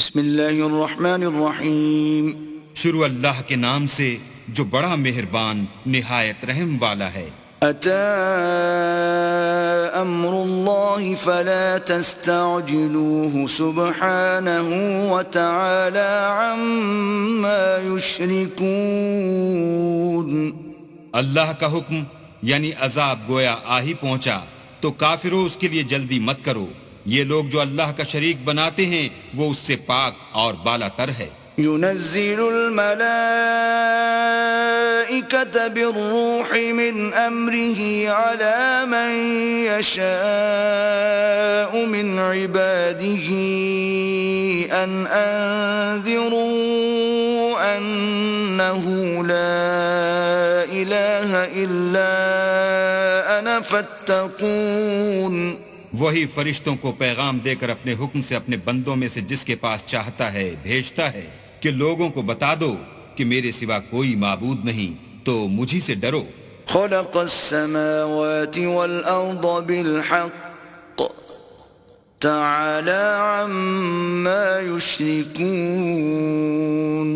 بسم اللہ الرحمن الرحیم. شروع اللہ کے نام سے جو بڑا مہربان نہایت رحم والا ہے. اتی امر اللہ فلا تستعجلوه سبحانہ وتعالی عما یشرکون. اللہ کا حکم یعنی عذاب گویا آ ہی پہنچا تو کافروں اس کے لیے جلدی مت کرو. یہ لوگ جو اللہ کا شریک بناتے ہیں وہ اس سے پاک اور بالا تر ہے. ينزل الملائكة بالروح من أمره على من يشاء من عباده أن أنذروا أنه لا إله إلا أنا فاتقون. وہی فرشتوں کو پیغام دے کر اپنے حکم سے اپنے بندوں میں سے جس کے پاس چاہتا ہے بھیجتا ہے کہ لوگوں کو بتا دو کہ میرے سوا کوئی معبود نہیں تو مجھی سے ڈرو. خلق السماوات والأرض بالحق تعالى عما يشركون.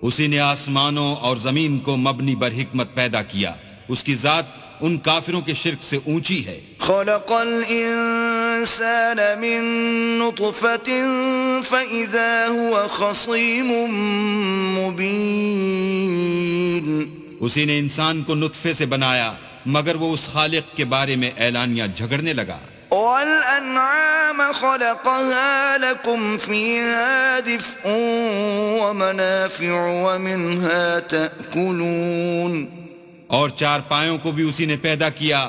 اسی نے آسمانوں اور زمین کو مبنی بر حکمت پیدا کیا. اس کی ذات ان کافروں کے شرک سے اونچی ہے. خلق الانسان من نطفة فإذا هو خصيم مبين. اسی نے انسان کو نطفے سے بنایا مگر وہ اس خالق کے بارے میں اعلانیہ جھگڑنے لگا. والأنعام خلقها لكم فيها دفء ومنافع ومنها تأكلون. اور چار پایوں کو بھی اسی نے پیدا کیا.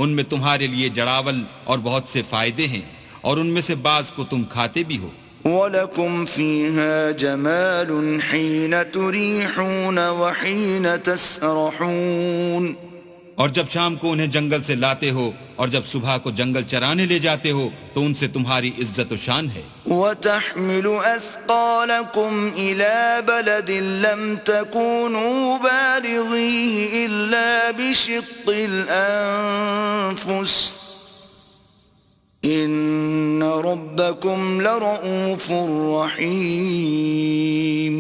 ان میں تمہارے لیے جڑاول اور بہت سے فائدے ہیں اور ان میں سے بعض کو تم کھاتے بھی ہو. وَلَكُمْ فِيهَا جَمَالٌ حِينَ تُرِيحُونَ وَحِينَ تَسْرَحُونَ. اور جب شام کو انہیں جنگل سے لاتے ہو اور جب صبح کو جنگل چرانے لے جاتے ہو تو ان سے تمہاری عزت و شان ہے. وَتَحْمِلُ أَثْقَالَكُمْ إِلَى بَلَدٍ لَمْ تَكُونُوا بَالِغِيهِ إِلَّا بِشِقِّ الْأَنفُسِ إِنَّ رَبَّكُمْ لَرَءُوفٌ رَحِيمٌ.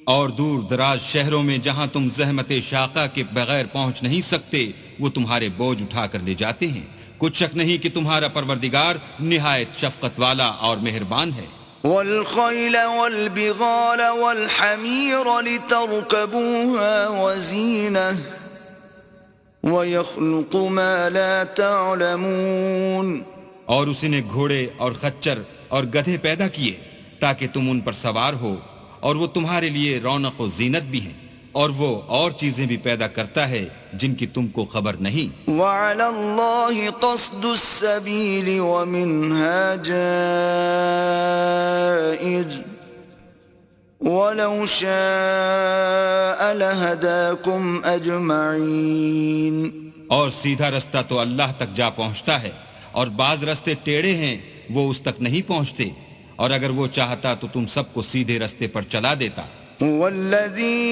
اور دور دراز شہروں میں جہاں تم زحمت شاقہ کے بغیر پہنچ نہیں سکتے وہ تمہارے بوجھ اٹھا کر لے جاتے ہیں. کچھ شک نہیں کہ تمہارا پروردگار نہایت شفقت والا اور مہربان ہے. وَالْخَيْلَ وَالْبِغَالَ وَالْحَمِيرَ لِتَرْكَبُوهَا وَزِينَةً وَيَخْلُقُ مَا لَا تَعْلَمُونَ. اور اسی نے گھوڑے اور خچر اور گدھے پیدا کیے تاکہ تم ان پر سوار ہو اور وہ تمہارے لیے رونق و زینت بھی ہیں اور وہ اور چیزیں بھی پیدا کرتا ہے جن کی تم کو خبر نہیں. وَعَلَى اللَّهِ قَصْدُ السَّبِيلِ وَمِنْهَا جَائِرٌ وَلَوْ شَاءَ لَهَدَاكُمْ أَجْمَعِينَ. اور سیدھا رستہ تو اللہ تک جا پہنچتا ہے اور بعض رستے ٹیڑھے ہیں وہ اس تک نہیں پہنچتے اور اگر وہ چاہتا تو تم سب کو سیدھے رستے پر چلا دیتا. والذی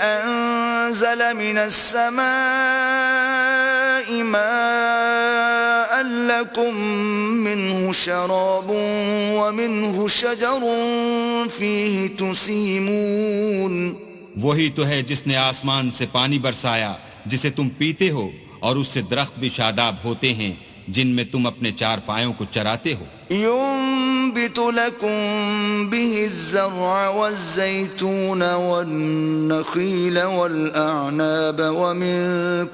انزل من السماء ماء لکم منه شراب ومنه شجر فیہ تسیمون. وہی تو ہے جس نے آسمان سے پانی برسایا جسے تم پیتے ہو اور اس سے درخت بھی شاداب ہوتے ہیں جن میں تم اپنے چار پایوں کو چراتے ہو. ينبت لكم به الزرع والزيتون والنخيل والأعناب ومن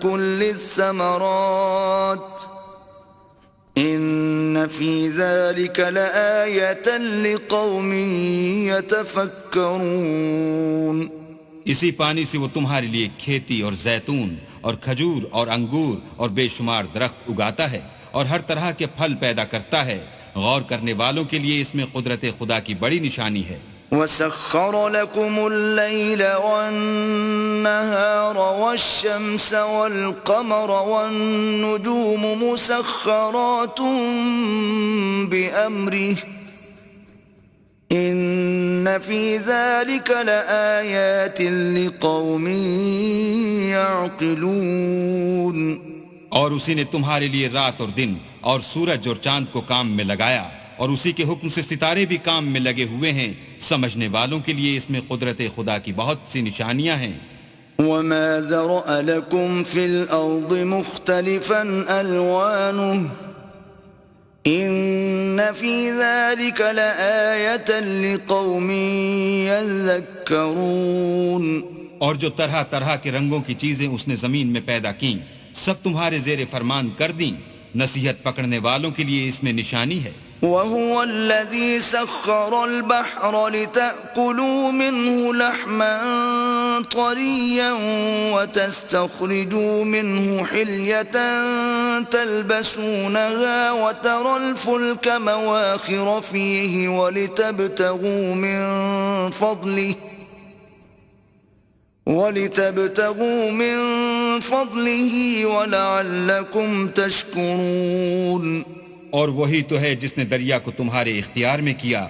كل الثمرات إن في ذلك لآية لقوم يتفكرون. اسی پانی سے وہ تمہارے لیے کھیتی اور زیتون اور کھجور اور انگور اور بے شمار درخت اگاتا ہے اور ہر طرح کے پھل پیدا کرتا ہے. غور کرنے والوں کے لیے اس میں قدرت خدا کی بڑی نشانی ہے. وَسَخَّرَ لَكُمُ اللَّيْلَ وَالنَّهَارَ وَالشَّمْسَ وَالْقَمَرَ وَالنُّجُومُ مُسَخَّرَاتٌ بِأَمْرِهِ إِنَّ فِي ذَلِكَ لَآيَاتٍ لِقَوْمٍ يَعْقِلُونَ. اور اسی نے تمہارے لیے رات اور دن اور سورج اور چاند کو کام میں لگایا اور اسی کے حکم سے ستارے بھی کام میں لگے ہوئے ہیں. سمجھنے والوں کے لیے اس میں قدرت خدا کی بہت سی نشانیاں ہیں. وما ذرأ لكم في الأرض مختلفا ألوانه إن في ذلك لآية لقوم يذكرون. اور جو طرح طرح کے رنگوں کی چیزیں اس نے زمین میں پیدا کیں سب تمہارے زیر فرمان کر دیں. نصیحت پکڑنے والوں کے لیے اس میں نشانی ہے. وهو الذي سخر البحر لتأكلوا منه لحما طريا وتستخرجوا منه حلية تلبسونها وترى الفلك مواخر فيه ولتبتغوا من فضله ولعلكم تشكرون. اور وہی تو ہے جس نے دریا کو تمہارے اختیار میں کیا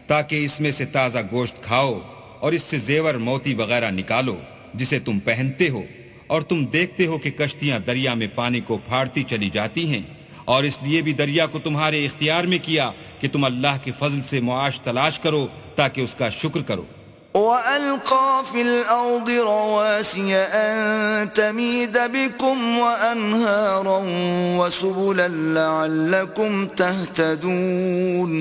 تاکہ اس میں سے تازہ گوشت کھاؤ اور اس سے زیور موتی وغیرہ نکالو جسے تم پہنتے ہو. اور تم دیکھتے ہو کہ کشتیاں دریا میں پانی کو پھاڑتی چلی جاتی ہیں. اور اس لیے بھی دریا کو تمہارے اختیار میں کیا کہ تم اللہ کے فضل سے معاش تلاش کرو تاکہ اس کا شکر کرو. وَأَلْقَى فِي الْأَرْضِ رَوَاسِيَ أَن تَمِيدَ بِكُمْ وَأَنْهَارًا وَسُبُلًا لَعَلَّكُمْ تَهْتَدُونَ.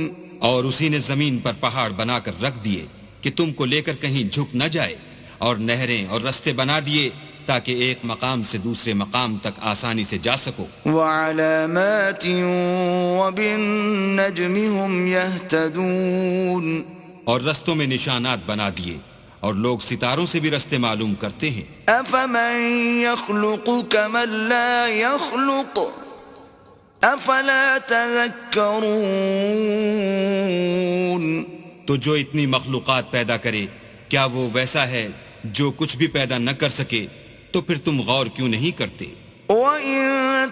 اور اسی نے زمین پر پہاڑ بنا کر رکھ دیے کہ تم کو لے کر کہیں جھک نہ جائے, اور نہریں اور رستے بنا دیے تاکہ ایک مقام سے دوسرے مقام تک آسانی سے جا سکو. وَعَلَامَاتٍ وَبِالنَّجْمِ هُمْ يَهْتَدُونَ. اور رستوں میں نشانات بنا دیے اور لوگ ستاروں سے بھی رستے معلوم کرتے ہیں. أَفَمَن يَخْلُقُ كَمَن لَّا يَخْلُقُ أَفَلَا تَذَكَّرُونَ. تو جو اتنی مخلوقات پیدا کرے کیا وہ ویسا ہے جو کچھ بھی پیدا نہ کر سکے؟ تو پھر تم غور کیوں نہیں کرتے؟ وَإِن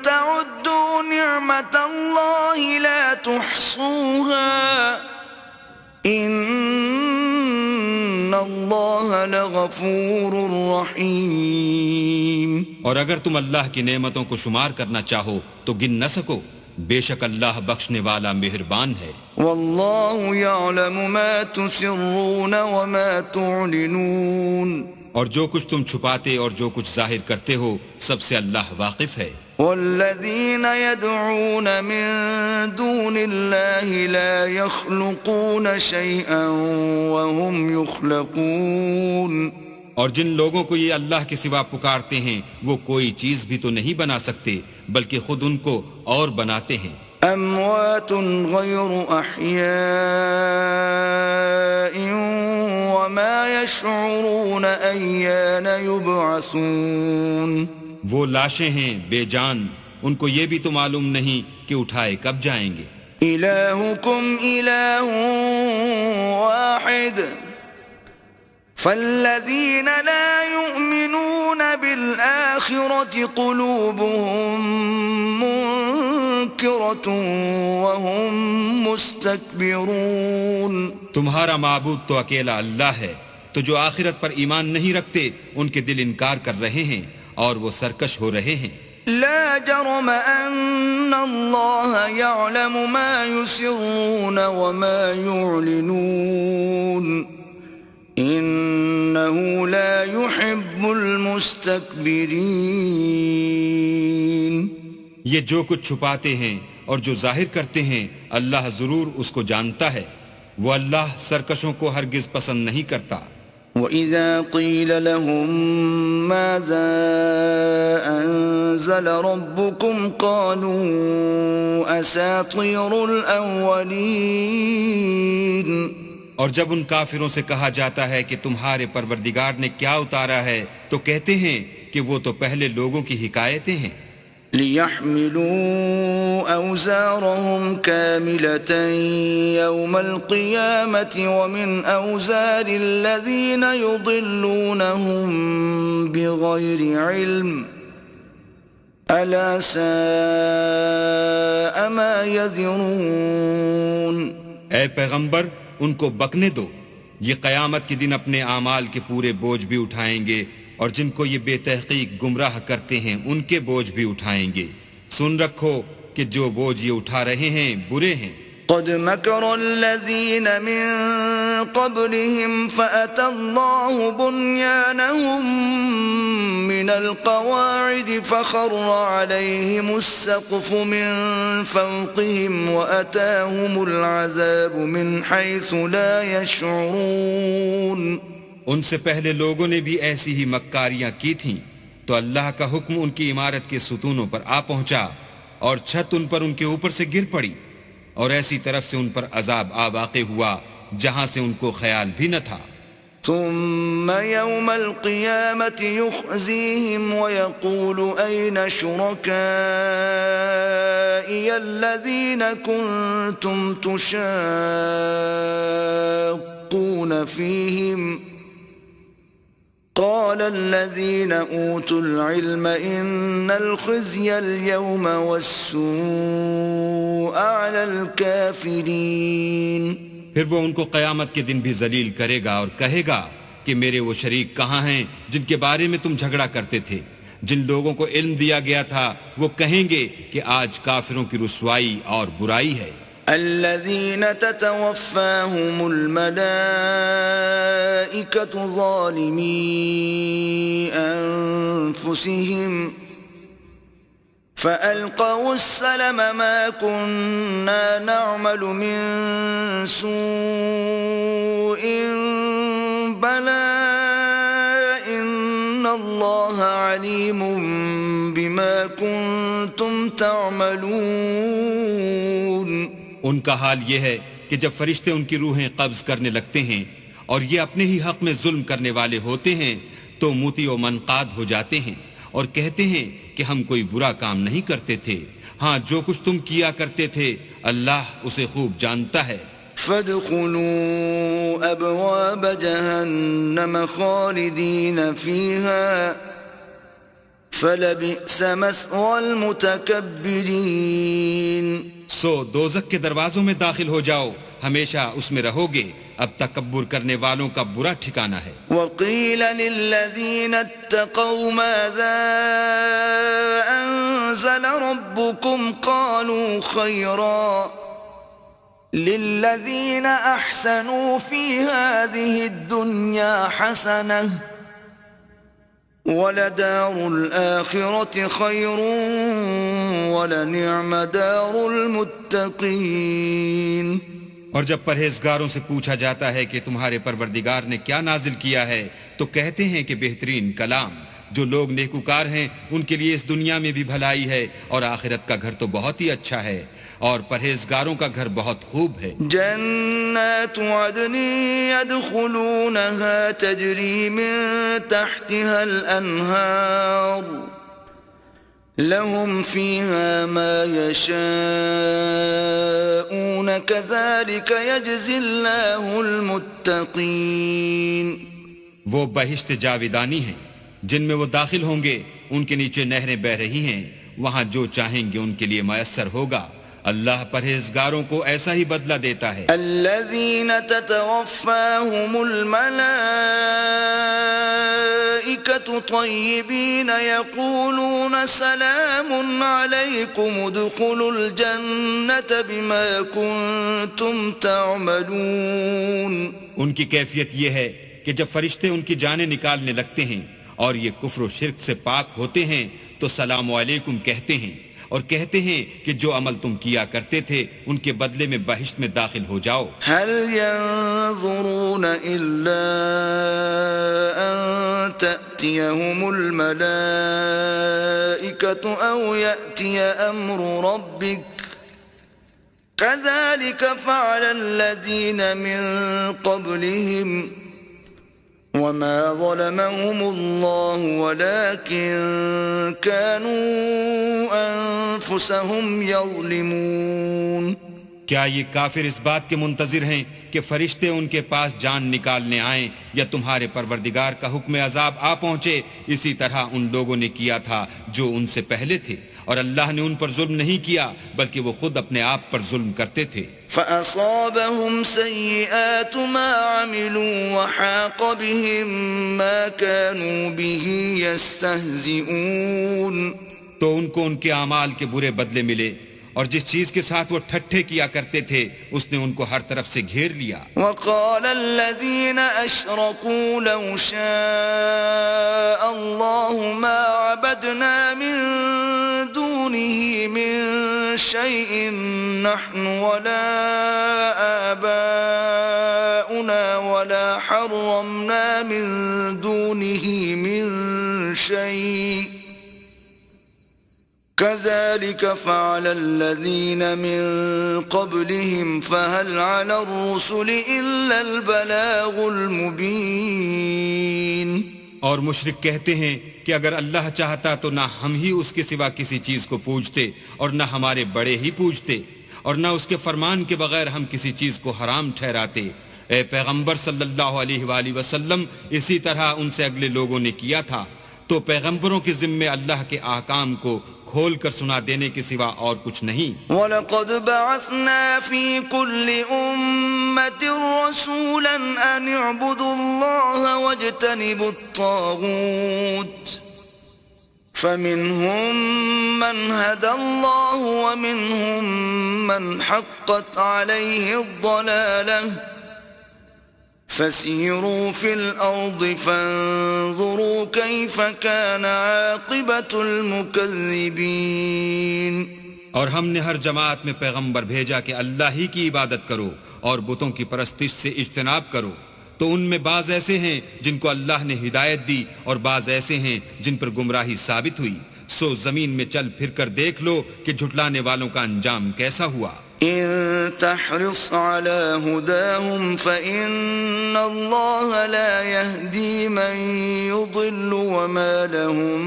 تَعُدُّوا نِعْمَةَ اللَّهِ لَا تُحْصُوهَا إِنَّ اللَّهَ لَغَفُورٌ رَحِيمٌ. اور اگر تم اللہ کی نعمتوں کو شمار کرنا چاہو تو گن نہ سکو, بے شک اللہ بخشنے والا مہربان ہے. وَاللَّهُ يَعْلَمُ مَا تُسِرُّونَ وَمَا تُعْلِنُونَ. اور جو کچھ تم چھپاتے اور جو کچھ ظاہر کرتے ہو سب سے اللہ واقف ہے. وَالَّذِينَ يَدْعُونَ مِن دُونِ اللَّهِ لَا يَخْلُقُونَ شَيْئًا وَهُمْ يُخْلَقُونَ. اور جن لوگوں کو یہ اللہ کے سوا پکارتے ہیں وہ کوئی چیز بھی تو نہیں بنا سکتے بلکہ خود ان کو اور بناتے ہیں. أَمْوَاتٌ غَيْرُ أَحْيَاءٍ وَمَا يَشْعُرُونَ أَيَّانَ يُبْعَثُونَ. وہ لاشیں ہیں بے جان, ان کو یہ بھی تو معلوم نہیں کہ اٹھائے کب جائیں گے. إِلَٰهُكُمْ إِلَٰهٌ وَاحِدٌ فَالَّذِينَ لَا يُؤْمِنُونَ بِالْآخِرَةِ قُلُوبُهُم مُنكِرَةٌ وَهُم مُسْتَكْبِرُونَ. تمہارا معبود تو اکیلا اللہ ہے, تو جو آخرت پر ایمان نہیں رکھتے ان کے دل انکار کر رہے ہیں اور وہ سرکش ہو رہے ہیں. لا جرم أن الله يعلم ما يسرون وما يعلنون إنه لا يحب المستكبرين. یہ جو کچھ چھپاتے ہیں اور جو ظاہر کرتے ہیں اللہ ضرور اس کو جانتا ہے, وہ اللہ سرکشوں کو ہرگز پسند نہیں کرتا. وَإِذَا قِيلَ لَهُم مَّاذَا أَنزَلَ رَبُّكُمْ قَالُوا أَسَاطِيرُ الْأَوَّلِينَ. اور جب ان کافروں سے کہا جاتا ہے کہ تمہارے پروردگار نے کیا اتارا ہے تو کہتے ہیں کہ وہ تو پہلے لوگوں کی حکایتیں ہیں. لِيَحْمِلُوا أَوْزَارَهُمْ كَامِلَةً يَوْمَ الْقِيَامَةِ وَمِنْ أَوْزَارِ الَّذِينَ يُضِلُّونَهُمْ بِغَيْرِ عِلْمٍ أَلَا سَاءَ مَا يَذِرُونَ. اے پیغمبر ان کو بکنے دو, یہ قیامت کے دن اپنے اعمال کے پورے بوجھ بھی اٹھائیں گے اور جن کو یہ بے تحقیق گمراہ کرتے ہیں ان کے بوجھ بھی اٹھائیں گے. سن رکھو کہ جو بوجھ یہ اٹھا رہے ہیں برے ہیں قد مكر الذين من قبلهم فأتى الله بنيانهم من القواعد فخر عليهم السقف من فوقهم وأتاهم العذاب من حيث لا يشعرون. ان سے پہلے لوگوں نے بھی ایسی ہی مکاریاں کی تھیں تو اللہ کا حکم ان کی عمارت کے ستونوں پر آ پہنچا اور چھت ان پر ان کے اوپر سے گر پڑی اور ایسی طرف سے ان پر عذاب آ واقع ہوا جہاں سے ان کو خیال بھی نہ تھا. ثم يوم القيامة يخزيهم ويقول أين شركائي الذين كنتم تشاقون فيهم قال الذين أوتوا العلم إن الخزي اليوم والسوء على الكافرين. پھر وہ ان کو قیامت کے دن بھی ذلیل کرے گا اور کہے گا کہ میرے وہ شریک کہاں ہیں جن کے بارے میں تم جھگڑا کرتے تھے. جن لوگوں کو علم دیا گیا تھا وہ کہیں گے کہ آج کافروں کی رسوائی اور برائی ہے. الذين تتوفاهم الملائكة ظالمي أنفسهم فألقوا السلم ما كنا نعمل من سوء بلى إن الله عليم بما كنتم تعملون. ان کا حال یہ ہے کہ جب فرشتے ان کی روحیں قبض کرنے لگتے ہیں اور یہ اپنے ہی حق میں ظلم کرنے والے ہوتے ہیں تو موتی و منقاد ہو جاتے ہیں اور کہتے ہیں کہ ہم کوئی برا کام نہیں کرتے تھے. ہاں جو کچھ تم کیا کرتے تھے اللہ اسے خوب جانتا ہے. فادخلوا ابواب جہنم خالدین فیہا فلبئس مثوى المتکبرین. سو دوزخ کے دروازوں میں داخل ہو جاؤ ہمیشہ اس میں رہو گے اب تکبر کرنے والوں کا برا ٹھکانہ ہے. وقیل للذین اتقوا ماذا انزل ربکم قالوا خیرا للذین احسنوا فی هذه الدنیا حسنة وَلَدَارُ الْآخِرَةِ خَيْرٌ وَلَنِعْمَ دَارُ الْمُتَّقِينَ. اور جب پرہیزگاروں سے پوچھا جاتا ہے کہ تمہارے پروردگار نے کیا نازل کیا ہے تو کہتے ہیں کہ بہترین کلام. جو لوگ نیکوکار ہیں ان کے لیے اس دنیا میں بھی بھلائی ہے اور آخرت کا گھر تو بہت ہی اچھا ہے اور پرہیزگاروں کا گھر بہت خوب ہے. جنات عدن يدخلونها تجری من تحتها الانہار لهم فيها ما يشاءون كذلك يجزي الله المتقين. وہ بہشت جاویدانی ہیں جن میں وہ داخل ہوں گے ان کے نیچے نہریں بہ رہی ہیں وہاں جو چاہیں گے ان کے لیے میسر ہوگا. اللہ پرہیزگاروں کو ایسا ہی بدلہ دیتا ہے. الذین تتوفاهم الملائکۃ طیبین یقولون سلام علیکم ادخلوا الجنۃ بما کنتم تعملون. ان کی کیفیت یہ ہے کہ جب فرشتے ان کی جانیں نکالنے لگتے ہیں اور یہ کفر و شرک سے پاک ہوتے ہیں تو سلام علیکم کہتے ہیں اور کہتے ہیں کہ جو عمل تم کیا کرتے تھے ان کے بدلے میں بہشت میں داخل ہو جاؤ. هل ينظرون الا ان تأتيهم الملائكة او يأتي امر ربك كذلك فعل الذين من قبلهم وما ظلمهم الله ولكن كانوا أنفسهم يظلمون. کیا یہ کافر اس بات کے منتظر ہیں کہ فرشتے ان کے پاس جان نکالنے آئیں یا تمہارے پروردگار کا حکم عذاب آ پہنچے؟ اسی طرح ان لوگوں نے کیا تھا جو ان سے پہلے تھے اور اللہ نے ان پر ظلم نہیں کیا بلکہ وہ خود اپنے آپ پر ظلم کرتے تھے. فَأَصَابَهُمْ سَيِّئَاتُ مَا عَمِلُوا وَحَاقَ بِهِمْ مَا كَانُوا بِهِ يَسْتَهْزِئُونَ. تو ان کو ان کے اعمال کے برے بدلے ملے اور جس چیز کے ساتھ وہ ٹھٹھے کیا کرتے تھے اس نے ان کو ہر طرف سے گھیر لیا. وقال الذين أشركوا لو شاء الله ما عبدنا من دونه من شيء نحن ولا آباؤنا ولا حرمنا من دونه من شيء كذلك فعل الذين من قبلهم فهل على الرسل إلا البلاغ المبين. اور مشرک کہتے ہیں کہ اگر اللہ چاہتا تو نہ ہم ہی اس کے سوا کسی چیز کو پوجتے اور نہ ہمارے بڑے ہی پوجتے اور نہ اس کے فرمان کے بغیر ہم کسی چیز کو حرام ٹھہراتے. اے پیغمبر صلی اللہ علیہ وآلہ وسلم اسی طرح ان سے اگلے لوگوں نے کیا تھا. تو پیغمبروں کے ذمے اللہ کے احکام کو کھول کر سنا دینے کے سوا اور کچھ نہیں. وَلَقَدْ بَعَثْنَا فِي كُلِّ أُمَّةٍ رَسُولًا أَنِ اعْبُدُوا اللَّهَ وَاجْتَنِبُوا الطَّاغُوتَ فَمِنْهُمْ مَنْ هَدَى اللَّهُ وَمِنْهُمْ مَنْ حَقَّتْ عَلَيْهِ الضَّلَالَةُ فسيروا في الأرض فانظروا كيف كان عاقبة المكذبين. اور ہم نے ہر جماعت میں پیغمبر بھیجا کہ اللہ ہی کی عبادت کرو اور بتوں کی پرستش سے اجتناب کرو. تو ان میں بعض ایسے ہیں جن کو اللہ نے ہدایت دی اور بعض ایسے ہیں جن پر گمراہی ثابت ہوئی. سو زمین میں چل پھر کر دیکھ لو کہ جھٹلانے والوں کا انجام کیسا ہوا. إن تحرص على هداهم فإن الله لا يهدي من يضل وما لهم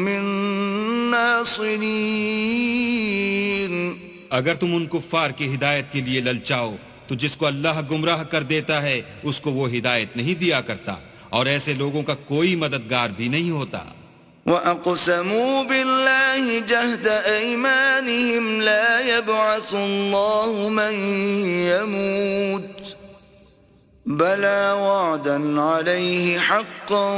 من ناصرين. اگر تم ان کفار کی ہدایت کے لیے للچاؤ تو جس کو اللہ گمراہ کر دیتا ہے اس کو وہ ہدایت نہیں دیا کرتا اور ایسے لوگوں کا کوئی مددگار بھی نہیں ہوتا. وَأَقْسَمُوا بِاللَّهِ جَهْدَ أَيْمَانِهِمْ لَا يَبْعَثُ اللَّهُ مَن يَمُوتُ بَلَى وَعْدًا عَلَيْهِ حَقًّا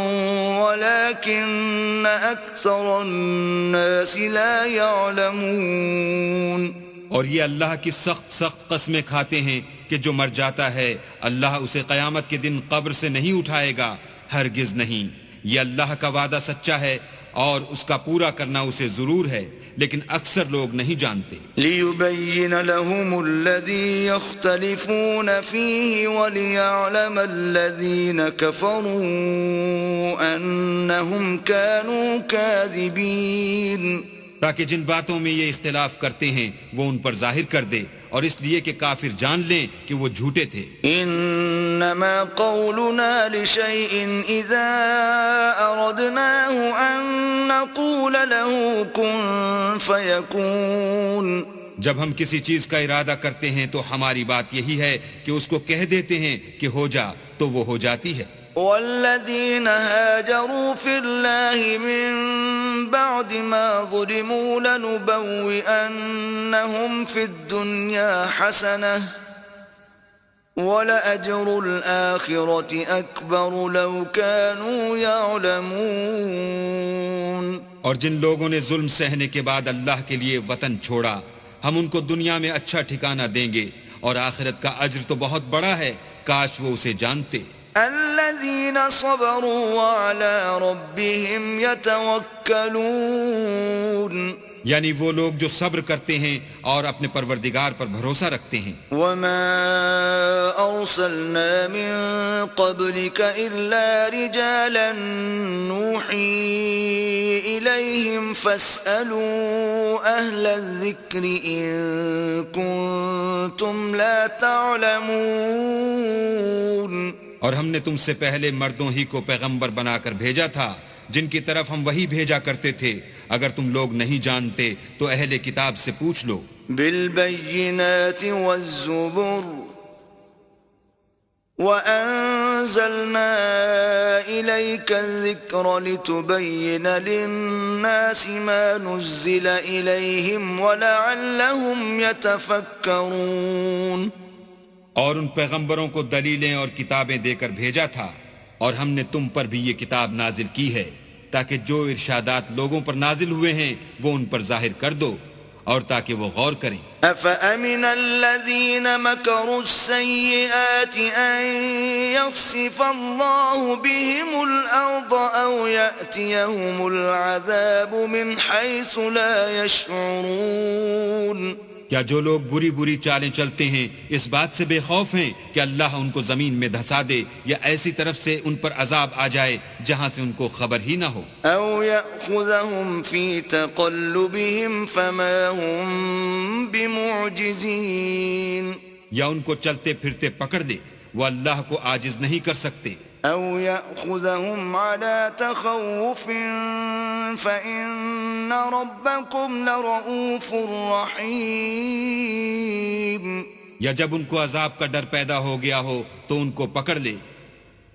وَلَكِنَّ أَكْثَرَ النَّاسِ لَا يَعْلَمُونَ. اور یہ اللہ کی سخت قسمیں کھاتے ہیں کہ جو مر جاتا ہے اللہ اسے قیامت کے دن قبر سے نہیں اٹھائے گا. ہرگز نہیں. یہ اللہ کا وعدہ سچا ہے اور اس کا پورا کرنا اسے ضرور ہے لیکن اکثر لوگ نہیں جانتے. لِيُبَيِّنَ لَهُمُ الَّذِي يَخْتَلِفُونَ فِيهِ وَلِيَعْلَمَ الَّذِينَ كَفَرُوا أَنَّهُمْ كَانُوا كَاذِبِينَ. تاکہ جن باتوں میں یہ اختلاف کرتے ہیں وہ ان پر ظاہر کر دے اور اس لیے کہ کافر جان لیں کہ وہ جھوٹے تھے. انما قولنا لشيء اذا اردناه ان نقول له كن فيكون. جب ہم کسی چیز کا ارادہ کرتے ہیں تو ہماری بات یہی ہے کہ اس کو کہہ دیتے ہیں کہ ہو جا تو وہ ہو جاتی ہے. والذين هاجروا في الله من بعد ما ظلموا لنبوئنهم في الدنيا حسنة ولأجر الآخرة أكبر لو كانوا يعلمون. اور جن لوگوں نے ظلم سہنے کے بعد اللہ کے لیے وطن چھوڑا ہم ان کو دنیا میں اچھا ٹھکانہ دیں گے اور آخرت کا اجر تو بہت بڑا ہے کاش وہ اسے جانتے. الذين صبروا وعلى ربهم يتوكلون. یعنی وہ لوگ جو صبر کرتے ہیں اور اپنے پروردگار پر بھروسہ رکھتے ہیں. وما ارسلنا من قبلك الا رجالا نوحي اليهم فاسالوا اهل الذكر ان كنتم لا تعلمون. اور ہم نے تم سے پہلے مردوں ہی کو پیغمبر بنا کر بھیجا تھا جن کی طرف ہم وہی بھیجا کرتے تھے. اگر تم لوگ نہیں جانتے تو اہل کتاب سے پوچھ لو. بالبينات والزبر وأنزلنا إليك الذكر لتبين للناس ما نزل إليهم ولعلهم يتفكرون. اور ان پیغمبروں کو دلیلیں اور کتابیں دے کر بھیجا تھا اور ہم نے تم پر بھی یہ کتاب نازل کی ہے تاکہ جو ارشادات لوگوں پر نازل ہوئے ہیں وہ ان پر ظاہر کر دو اور تاکہ وہ غور کریں. أفأمن الذين مكروا السيئات أن يخسف الله بهم الأرض أو يأتيهم العذاب من حيث لا يشعرون. کیا جو لوگ بری بری چالیں چلتے ہیں اس بات سے بے خوف ہیں کہ اللہ ان کو زمین میں دھسا دے یا ایسی طرف سے ان پر عذاب آ جائے جہاں سے ان کو خبر ہی نہ ہو؟ أو يأخذهم في تقلبهم فما هم بمعجزين. یا ان کو چلتے پھرتے پکڑ لے، وہ اللہ کو عاجز نہیں کر سکتے. أو يأخذهم على تخوف فإن ربكم لرؤوف رحيم. یا جب ان کو عذاب کا ڈر پیدا ہو گیا ہو تو ان کو پکڑ لے،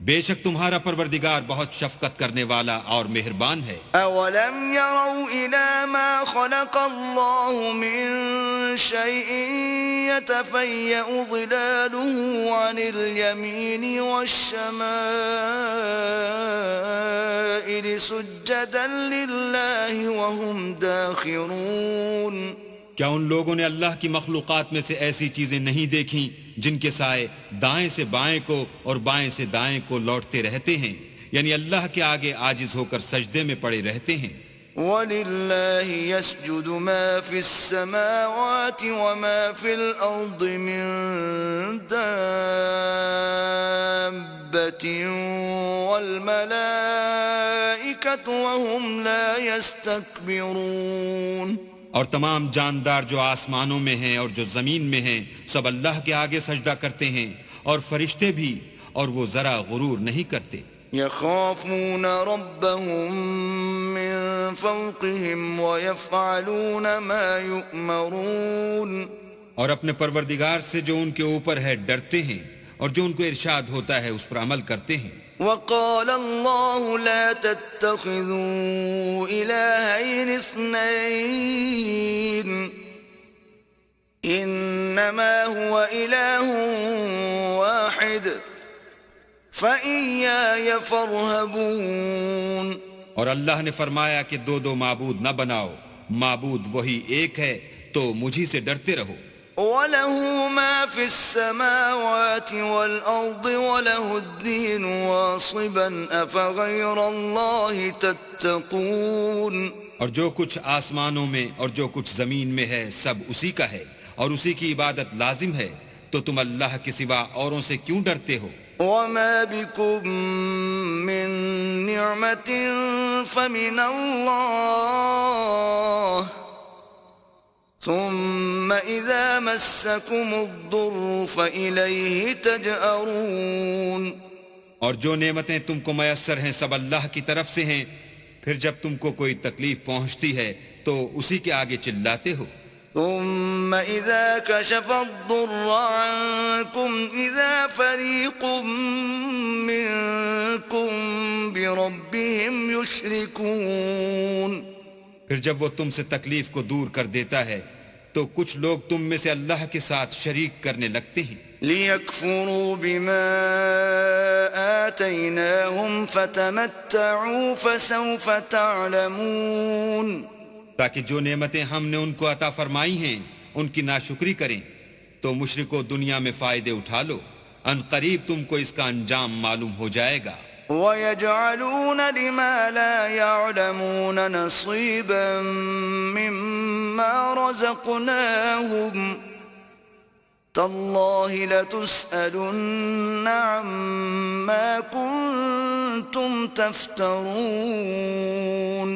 بے شک تمہارا پروردگار بہت شفقت کرنے والا اور مہربان ہے. أولم يروا إلى ما خلق الله من شيء يتفيأ ظلاله عن اليمين والشمائل سجدا لله وهم داخرون. کیا ان لوگوں نے اللہ کی مخلوقات میں سے ایسی چیزیں نہیں دیکھیں جن کے سائے دائیں سے بائیں کو اور بائیں سے دائیں کو لوٹتے رہتے ہیں، یعنی اللہ کے آگے عاجز ہو کر سجدے میں پڑے رہتے ہیں. وَلِلَّهِ يَسْجُدُ مَا فِي السَّمَاوَاتِ وَمَا فِي الْأَرْضِ مِن دَابَّةٍ وَالْمَلَائِكَةُ وَهُمْ لَا يَسْتَكْبِرُونَ. اور تمام جاندار جو آسمانوں میں ہیں اور جو زمین میں ہیں سب اللہ کے آگے سجدہ کرتے ہیں، اور فرشتے بھی، اور وہ ذرا غرور نہیں کرتے. يخافون ربهم من فوقهم ويفعلون ما يؤمرون. اور اپنے پروردگار سے جو ان کے اوپر ہے ڈرتے ہیں، اور جو ان کو ارشاد ہوتا ہے اس پر عمل کرتے ہیں. وقال الله لا تتخذوا إلهين اثنين إنما هو إله واحد فإياي فارهبون. اور اللہ نے فرمایا کہ دو معبود نہ بناؤ، معبود وہی ایک ہے تو مجھی سے ڈرتے رہو. وَلَهُ مَا فِي السَّمَاوَاتِ وَالْأَرْضِ وَلَهُ الدِّينُ وَاصِبًا أَفَغَيْرَ اللَّهِ تَتَّقُونَ. اور جو کچھ آسمانوں میں اور جو کچھ زمین میں ہے سب اسی کا ہے، اور اسی کی عبادت لازم ہے، تو تم اللہ کے سوا اوروں سے کیوں ڈرتے ہو؟ وَمَا بِكُم مِّن نِّعْمَةٍ فَمِنَ اللَّهِ ثم اذا مسكم الضر فإليه تجأرون. اور جو نعمتیں تم کو میسر ہیں سب اللہ کی طرف سے ہیں، پھر جب تم کو کوئی تکلیف پہنچتی ہے تو اسی کے آگے چلاتے ہو. ثم اذا كشف الضر عنكم اذا فريق منكم بربهم يشركون. پھر جب وہ تم سے تکلیف کو دور کر دیتا ہے تو کچھ لوگ تم میں سے اللہ کے ساتھ شریک کرنے لگتے ہیں. لِيَكْفُرُوا بِمَا آتَيْنَاهُمْ فَتَمَتَّعُوا فَسَوْفَ تَعْلَمُونَ. تاکہ جو نعمتیں ہم نے ان کو عطا فرمائی ہیں ان کی ناشکری کریں تو مشرکو دنیا میں فائدے اٹھا لو، ان قریب تم کو اس کا انجام معلوم ہو جائے گا. وَيَجْعَلُونَ لِمَا لَا يَعْلَمُونَ نَصِيبًا مِّمَّا رَزَقْنَاهُمْ تَاللَّهِ لَتُسْأَلُنَّ عَمَّا كُنتُمْ تَفْتَرُونَ.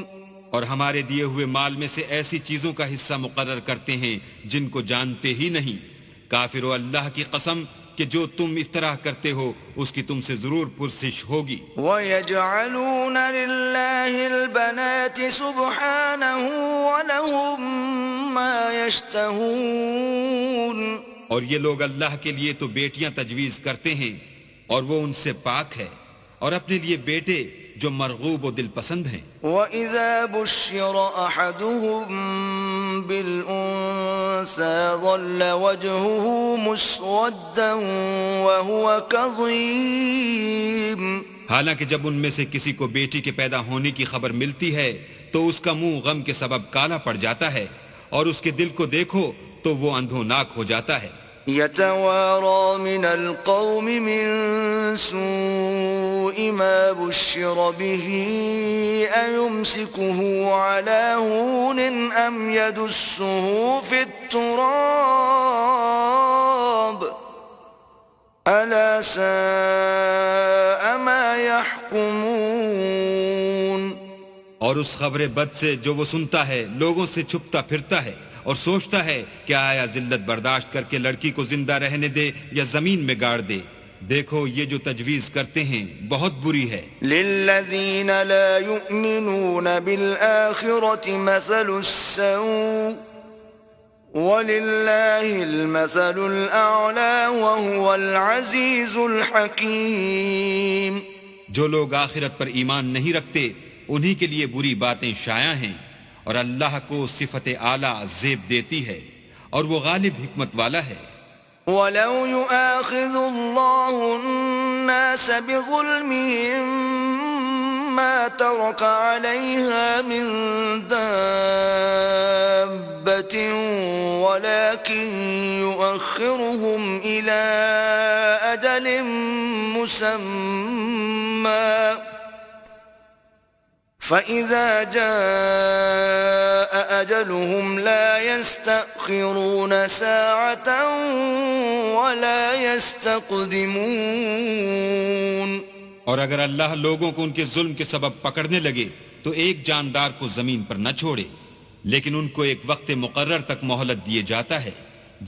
اور ہمارے دیے ہوئے مال میں سے ایسی چیزوں کا حصہ مقرر کرتے ہیں جن کو جانتے ہی نہیں. کافرو اللہ کی قسم کہ جو تم افتراء کرتے ہو اس کی تم سے ضرور پرسش ہوگی. وَيَجْعَلُونَ لِلَّهِ الْبَنَاتِ سُبْحَانَهُ وَلَهُم مَّا يَشْتَهُونَ. اور یہ لوگ اللہ کے لیے تو بیٹیاں تجویز کرتے ہیں اور وہ ان سے پاک ہے، اور اپنے لیے بیٹے جو مرغوب و دل پسند ہیں. وَإِذَا بُشِّرَ أَحَدُهُم بِالْأُنثَىٰ ظَلَّ وَجْهُهُ مُسْوَدًّا وَهُوَ كَظِيمٌ. حالانکہ جب ان میں سے کسی کو بیٹی کے پیدا ہونے کی خبر ملتی ہے تو اس کا منہ غم کے سبب کالا پڑ جاتا ہے، اور اس کے دل کو دیکھو تو وہ اندھوناک ہو جاتا ہے. يتوارى من القوم من سوء ما بشر به أيمسكه على هون أم يدسه في التراب ألا ساء ما يحكمون. اور اس خبر بد سے جو وہ سنتا ہے لوگوں سے چھپتا پھرتا ہے اور سوچتا ہے کہ آیا ذلت برداشت کر کے لڑکی کو زندہ رہنے دے یا زمین میں گاڑ دے. دیکھو یہ جو تجویز کرتے ہیں بہت بری ہے. للذین لا یؤمنون بالآخرة مثل السوء وللہ المثل الأعلی وهو العزیز الحکیم. جو لوگ آخرت پر ایمان نہیں رکھتے انہی کے لیے بری باتیں شائع ہیں، اور اللہ کو صفت اعلیٰ زیب دیتی ہے اور وہ غالب حکمت والا ہے. وَلَوْ يُؤَاخِذُ اللَّهُ النَّاسَ بِظُلْمِهِمْ مَا تَرَكَ عَلَيْهَا مِنْ دَابَّةٍ وَلَكِنْ يُؤَخِّرُهُمْ إِلَى أَجَلٍ مُّسَمًّى فَإِذَا جَاءَ أَجَلُهُمْ لَا يَسْتَأْخِرُونَ سَاعَةً وَلَا يَسْتَقْدِمُونَ. اور اگر اللہ لوگوں کو ان کے ظلم کے سبب پکڑنے لگے تو ایک جاندار کو زمین پر نہ چھوڑے، لیکن ان کو ایک وقت مقرر تک مہلت دیے جاتا ہے.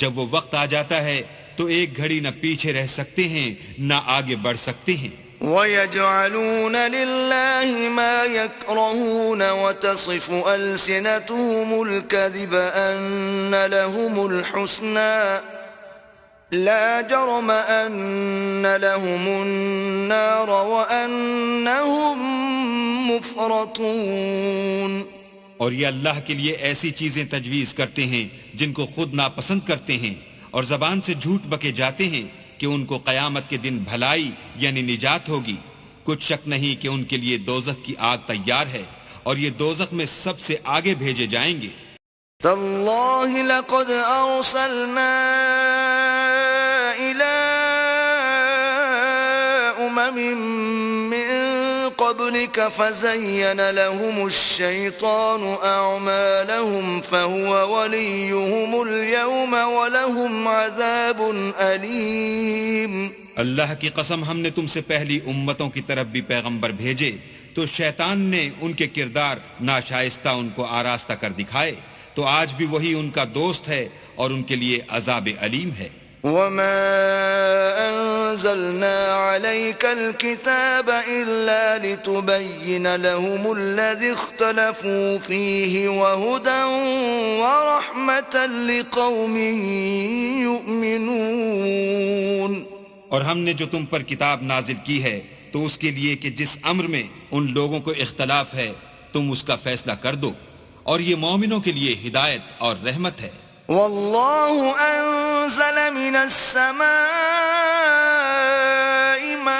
جب وہ وقت آ جاتا ہے تو ایک گھڑی نہ پیچھے رہ سکتے ہیں نہ آگے بڑھ سکتے ہیں. وَيَجْعَلُونَ لِلَّهِ مَا يَكْرَهُونَ وَتَصِفُ أَلْسِنَتُهُمُ الْكَذِبَ أَنَّ لَهُمُ الْحُسْنَى لَا جَرَمَ أَنَّ لَهُمُ النَّارَ وَأَنَّهُمْ مُفْرَطُونَ. اور یہ اللہ کے لیے ایسی چیزیں تجویز کرتے ہیں جن کو خود ناپسند کرتے ہیں، اور زبان سے جھوٹ بکے جاتے ہیں کہ ان کو قیامت کے دن بھلائی یعنی نجات ہوگی. کچھ شک نہیں کہ ان کے لیے دوزخ کی آگ تیار ہے، اور یہ دوزخ میں سب سے آگے بھیجے جائیں گے. تاللہ لقد ارسلنا الى من قبلك فزين لهم الشيطان اعمالهم فهو وليهم اليوم ولهم عذاب اليم. اللہ کی قسم ہم نے تم سے پہلی امتوں کی طرف بھی پیغمبر بھیجے تو شیطان نے ان کے کردار ناشائستہ ان کو آراستہ کر دکھائے، تو آج بھی وہی ان کا دوست ہے اور ان کے لیے عذاب علیم ہے. وما أنزلنا عليك الكتاب إلا لتبين لهم الذي اختلفوا فيه وهدى ورحمة لقوم يؤمنون. اور ہم نے جو تم پر کتاب نازل کی ہے تو اس کے لیے کہ جس امر میں ان لوگوں کو اختلاف ہے تم اس کا فیصلہ کر دو، اور یہ مومنوں کے لیے ہدایت اور رحمت ہے. والله أنزل من السماء ماء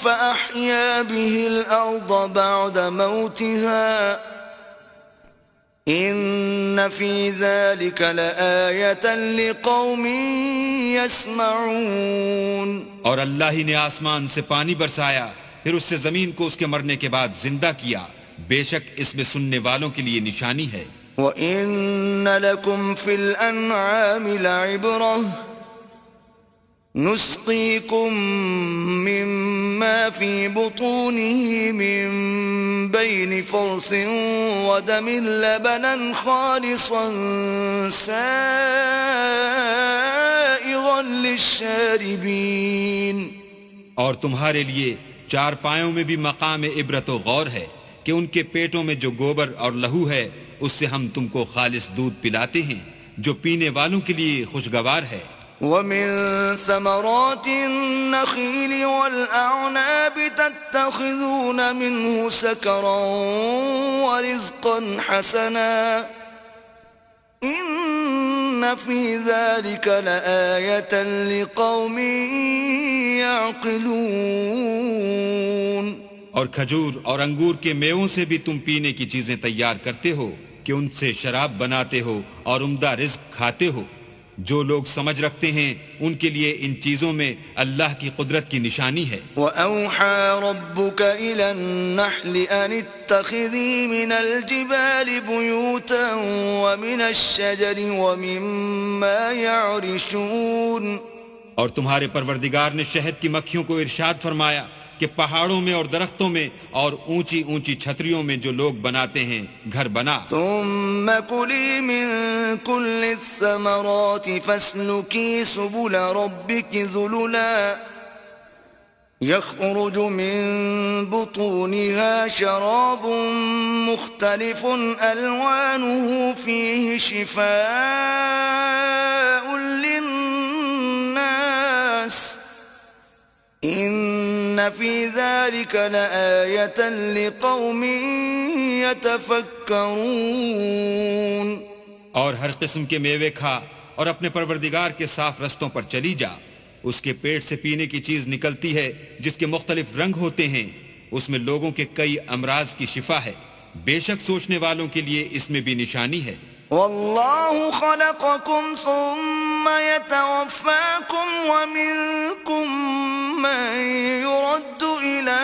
فأحيا به الأرض بعد موتها إن في ذلك لآية لقوم يسمعون. اور اللہ ہی نے آسمان سے پانی برسایا، پھر اس سے زمین کو اس کے مرنے کے بعد زندہ کیا، بے شک اس میں سننے والوں کے لیے نشانی ہے. وَإِنَّ لَكُمْ فِي الْأَنْعَامِ لَعِبْرَةً نُسْقِيكُم مِّمَّا فِي بُطُونِهِ مِن بَيْنِ فَرْثٍ وَدَمٍ لَبَنًا خَالِصًا سَائِغًا لِلشَّارِبِينَ. اور تمہارے لیے چار پایوں میں بھی مقام عبرت و غور ہے کہ ان کے پیٹوں میں جو گوبر اور لہو ہے اس سے ہم تم کو خالص دودھ پلاتے ہیں جو پینے والوں کے لیے خوشگوار ہے. وَمِن ثَمَرَاتِ النَّخِيلِ وَالْأَعْنَابِ تَتَّخِذُونَ مِنْهُ سَكَرًا وَرِزْقًا حَسَنًا إِنَّ فِي ذَلِكَ لَآيَةً لِقَوْمٍ يَعْقِلُونَ. اور کھجور اور انگور کے میووں سے بھی تم پینے کی چیزیں تیار کرتے ہو کہ ان سے شراب بناتے ہو اور عمدہ رزق کھاتے ہو. جو لوگ سمجھ رکھتے ہیں ان کے لیے ان چیزوں میں اللہ کی قدرت کی نشانی ہے. وَأَوْحَى رَبُّكَ إِلَى النَّحْلِ أَنِ اتَّخِذِي مِنَ الْجِبَالِ بُيُوتًا وَمِنَ الشَّجَرِ وَمِمَّا يَعْرِشُونَ. اور تمہارے پروردگار نے شہد کی مکھیوں کو ارشاد فرمایا کہ پہاڑوں میں اور درختوں میں اور اونچی اونچی چھتریوں میں جو لوگ بناتے ہیں گھر بنا. ثم كلي من كل الثمرات فاسلكي سبل ربك ذللا يخرج من بطونها شراب مختلف ألوانه فيه شفاء للناس إن في ذلك لآية لقوم يتفكرون. اور ہر قسم کے میوے کھا اور اپنے پروردگار کے صاف رستوں پر چلی جا. اس کے پیٹ سے پینے کی چیز نکلتی ہے جس کے مختلف رنگ ہوتے ہیں. اس میں لوگوں کے کئی امراض کی شفا ہے. بے شک سوچنے والوں کے لیے اس میں بھی نشانی ہے. والله خلقكم ثم يتوفاكم ومنكم من يرد إلى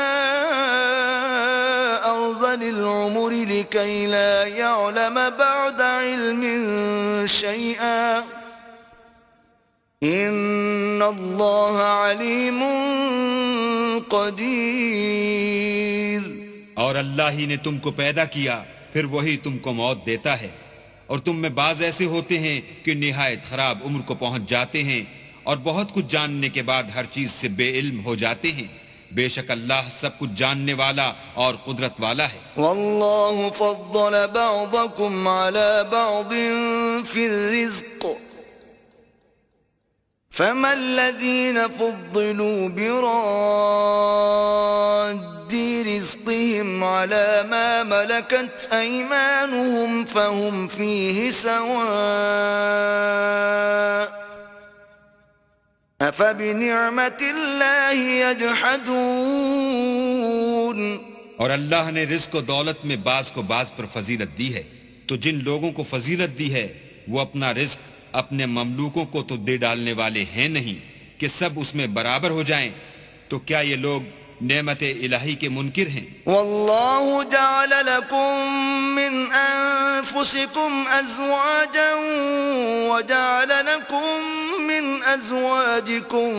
أرذل العمر لكي لا يعلم بعد علم شيئا إن الله عليم قدير. اور اللہ ہی نے تم کو پیدا کیا پھر وہی تم کو موت دیتا ہے. اور تم میں بعض ایسے ہوتے ہیں کہ نہایت خراب عمر کو پہنچ جاتے ہیں اور بہت کچھ جاننے کے بعد ہر چیز سے بے علم ہو جاتے ہیں. بے شک اللہ سب کچھ جاننے والا اور قدرت والا ہے. والله فضل بعضكم على بعض في الرزق فما الذين فضلوا براد رزقهم على ما ملكت أيمانهم فهم فيه سواء أفبنعمة الله يجحدون. اور اللہ نے رزق و دولت میں بعض کو بعض پر فضیلت دی ہے تو جن لوگوں کو فضیلت دی ہے وہ اپنا رزق اپنے مملوکوں کو تو دے ڈالنے والے ہیں نہیں کہ سب اس میں برابر ہو جائیں. تو کیا یہ لوگ نعمت الہی کے منکر ہیں؟ والله جعل لكم من أنفسكم أزواجا وجعل لكم من أزواجكم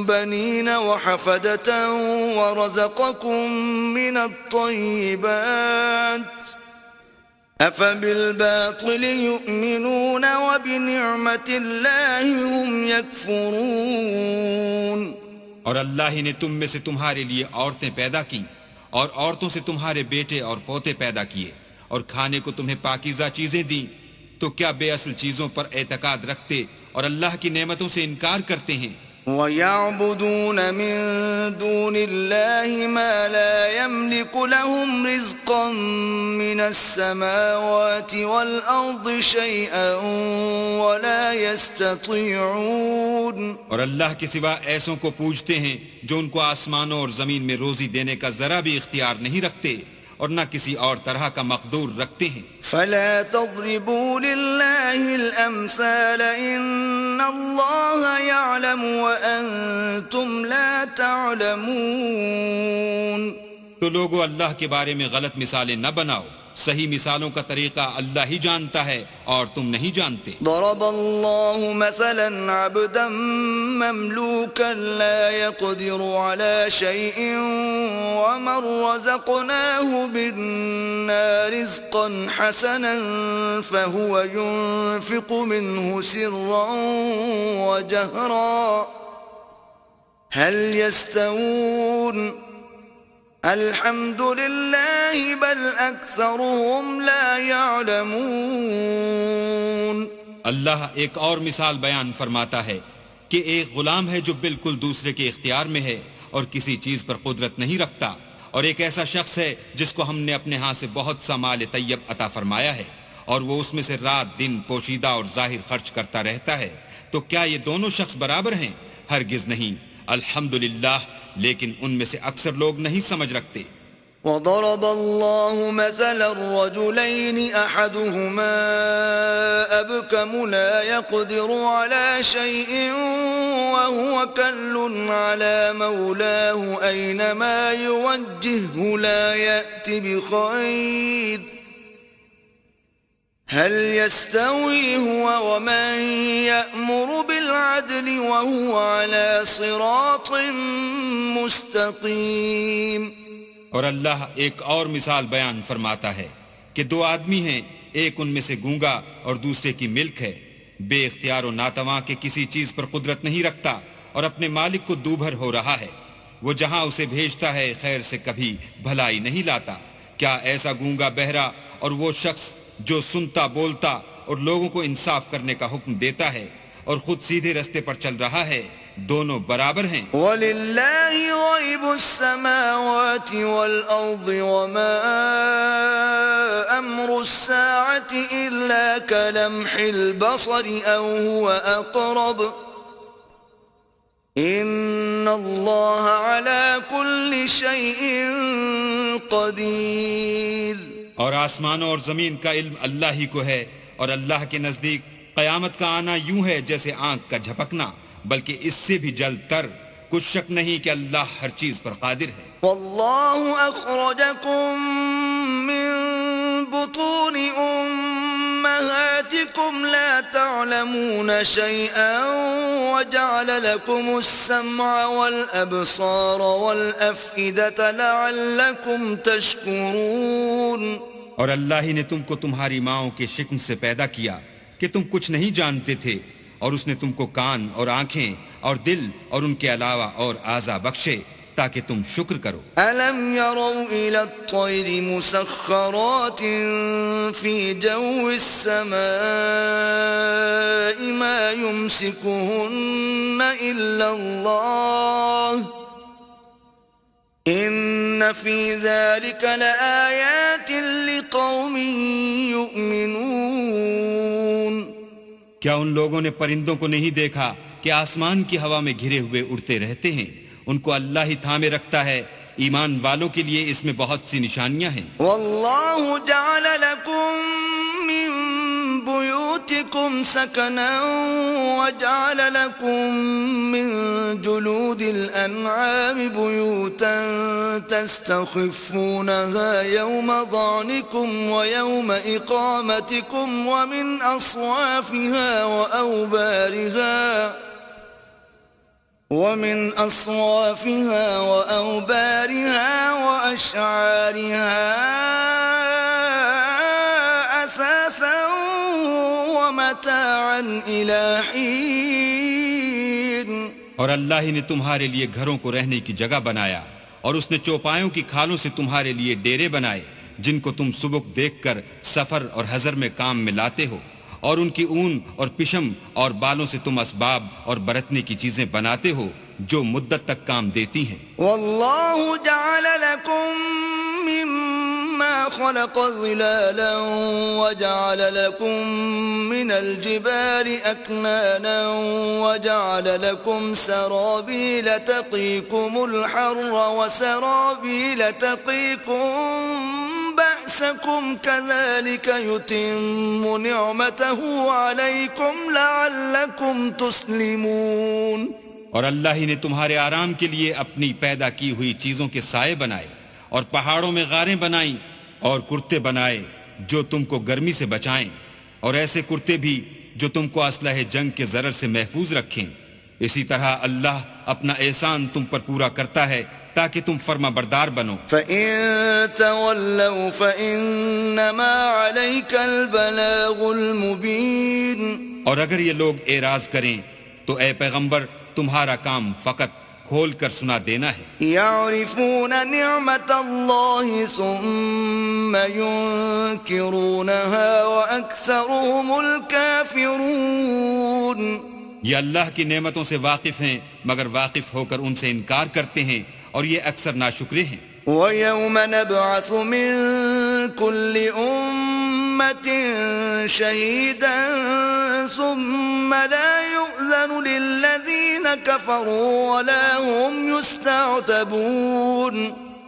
بنين وحفدة ورزقكم من الطيبات أفبالباطل يؤمنون وبنعمة الله هم يكفرون. اور اللہ ہی نے تم میں سے تمہارے لیے عورتیں پیدا کی اور عورتوں سے تمہارے بیٹے اور پوتے پیدا کیے اور کھانے کو تمہیں پاکیزہ چیزیں دیں. تو کیا بے اصل چیزوں پر اعتقاد رکھتے اور اللہ کی نعمتوں سے انکار کرتے ہیں؟ وَيَعْبُدُونَ مِن دُونِ اللَّهِ مَا لَا يَمْلِكُ لَهُمْ رِزْقًا مِّنَ السَّمَاوَاتِ وَالْأَرْضِ شَيْئًا وَلَا يَسْتَطِيعُونَ. اور اللہ کے سوا ایسوں کو پوجتے ہیں جو ان کو آسمانوں اور زمین میں روزی دینے کا ذرا بھی اختیار نہیں رکھتے اور نہ کسی اور طرح کا مقدور رکھتے ہیں. فلا تضربوا لله الأمثال إن الله يعلم وأنتم لا تعلمون. تو لوگو اللہ کے بارے میں غلط مثالیں نہ بناؤ. صحیح مثالوں کا طریقہ اللہ ہی جانتا ہے اور تم نہیں جانتے. ضرب الله مثلا عبدا مملوكا لا يقدر على شيء ومن رزقناه منا رزقا حسنا فهو ينفق منه سرا وجهرا هل يستوون الحمد لله بل اکثرهم لا يعلمون. اللہ ایک اور مثال بیان فرماتا ہے کہ ایک غلام ہے جو بالکل دوسرے کے اختیار میں ہے اور کسی چیز پر قدرت نہیں رکھتا، اور ایک ایسا شخص ہے جس کو ہم نے اپنے ہاں سے بہت سا مال طیب عطا فرمایا ہے اور وہ اس میں سے رات دن پوشیدہ اور ظاہر خرچ کرتا رہتا ہے. تو کیا یہ دونوں شخص برابر ہیں؟ ہرگز نہیں. الحمدللہ، لیکن ان میں سے اکثر لوگ نہیں سمجھ رکھتے. وضرب الله مثلا رجلين أحدهما أبكم لا يقدر على شيء وهو كل على مولاه أينما يوجهه لا يأتي بخير هل يستوي هو ومن يأمر بالعدل وهو على صراط مستقيم. اور اللہ ایک اور مثال بیان فرماتا ہے کہ دو آدمی ہیں، ایک ان میں سے گونگا اور دوسرے کی ملک ہے، بے اختیار و ناتواں کے کسی چیز پر قدرت نہیں رکھتا اور اپنے مالک کو دوبھر ہو رہا ہے، وہ جہاں اسے بھیجتا ہے خیر سے کبھی بھلائی نہیں لاتا. کیا ایسا گونگا بہرا اور وہ شخص جو سنتا بولتا اور لوگوں کو انصاف کرنے کا حکم دیتا ہے اور خود سیدھے رستے پر چل رہا ہے، دونوں برابر ہیں. وَلِلَّهِ غَيْبُ السَّمَاوَاتِ وَالْأَرْضِ وَمَا أَمْرُ السَّاعَةِ إِلَّا كَلَمْحِ الْبَصَرِ أَوْ هُوَ أَقْرَبُ إِنَّ اللَّهَ عَلَى كُلِّ شَيْءٍ قَدِيرٌ. اور آسمانوں اور زمین کا علم اللہ ہی کو ہے، اور اللہ کے نزدیک قیامت کا آنا یوں ہے جیسے آنکھ کا جھپکنا، بلکہ اس سے بھی جلد تر. کچھ شک نہیں کہ اللہ ہر چیز پر قادر ہے. واللہ اخرجکم من بطون امہاتکم لا تعلمون شیئا وجعل لکم السمع والابصار والافئدة لعلکم تشکرون. اور اللہ ہی نے تم کو تمہاری ماؤں کے شکم سے پیدا کیا کہ تم کچھ نہیں جانتے تھے، اور اس نے تم کو کان اور آنکھیں اور دل اور ان کے علاوہ اور اعضاء بخشے تاکہ تم شکر کرو. أَلَمْ يَرَوْا إِلَى الطَّيْرِ مُسَخَّرَاتٍ فِي جَوِّ السَّمَاءِ مَا يُمْسِكُهُنَّ إِلَّا اللَّهُ إِنَّ فِي ذَلِكَ لَآيَاتٍ لِقَوْمٍ يُؤْمِنُونَ. کیا ان لوگوں نے پرندوں کو نہیں دیکھا کہ آسمان کی ہوا میں گھرے ہوئے اڑتے رہتے ہیں؟ ان کو اللہ ہی تھامے رکھتا ہے. ایمان والوں کے لیے اس میں بہت سی نشانیاں ہیں. واللہ جعل لکم من بیوتکم سکنا وجعل لکم من جلود الانعام بیوتا تستخفونها یوم ضعنکم ویوم اقامتکم ومن اصوافها وأوبارها وأشعارها أساسا ومتاعا إلى حين. اور اللہ ہی نے تمہارے لیے گھروں کو رہنے کی جگہ بنایا، اور اس نے چوپایوں کی کھالوں سے تمہارے لیے ڈیرے بنائے جن کو تم سبک دیکھ کر سفر اور حضر میں کام میں لاتے ہو، اور ان کی اون اور پشم اور بالوں سے تم اسباب اور برتنے کی چیزیں بناتے ہو جو مدت تک کام دیتی ہیں. واللہ جعل لکم مما خلق ظلالا وجعل لکم من الجبال اکنانا وجعل لکم سرابیل تقیکم الحر وسرابیل تقیکم بأسكم كذلك يتم نعمته عليكم لعلكم تسلمون. اور اللہ ہی نے تمہارے آرام کے لیے اپنی پیدا کی ہوئی چیزوں کے سائے بنائے، اور پہاڑوں میں غاریں بنائیں اور کرتے بنائے جو تم کو گرمی سے بچائیں، اور ایسے کرتے بھی جو تم کو اسلحہ جنگ کے ضرر سے محفوظ رکھیں. اسی طرح اللہ اپنا احسان تم پر پورا کرتا ہے تاکہ تم فرما بردار بنو. فَإِن تَوَلَّوْا فَإِنَّمَا عَلَيْكَ الْبَلَاغُ الْمُبِينُ. اور اگر یہ لوگ اعراض کریں تو اے پیغمبر تمہارا کام فقط کھول کر سنا دینا ہے. يَعْرِفُونَ نِعْمَةَ اللَّهِ ثُمَّ يُنْكِرُونَهَا وَأَكْثَرُهُمُ الْكَافِرُونَ. یہ اللہ کی نعمتوں سے واقف ہیں مگر واقف ہو کر ان سے انکار کرتے ہیں، اور یہ اکثر ناشکرے ہیں. وَيَوْمَ نَبْعَثُ مِن كُلِّ أُمَّةٍ شَهِيدًا ثُمَّ لَا يُؤْذَنُ لِلَّذِينَ كَفَرُوا وَلَا هُمْ يُسْتَعْتَبُونَ.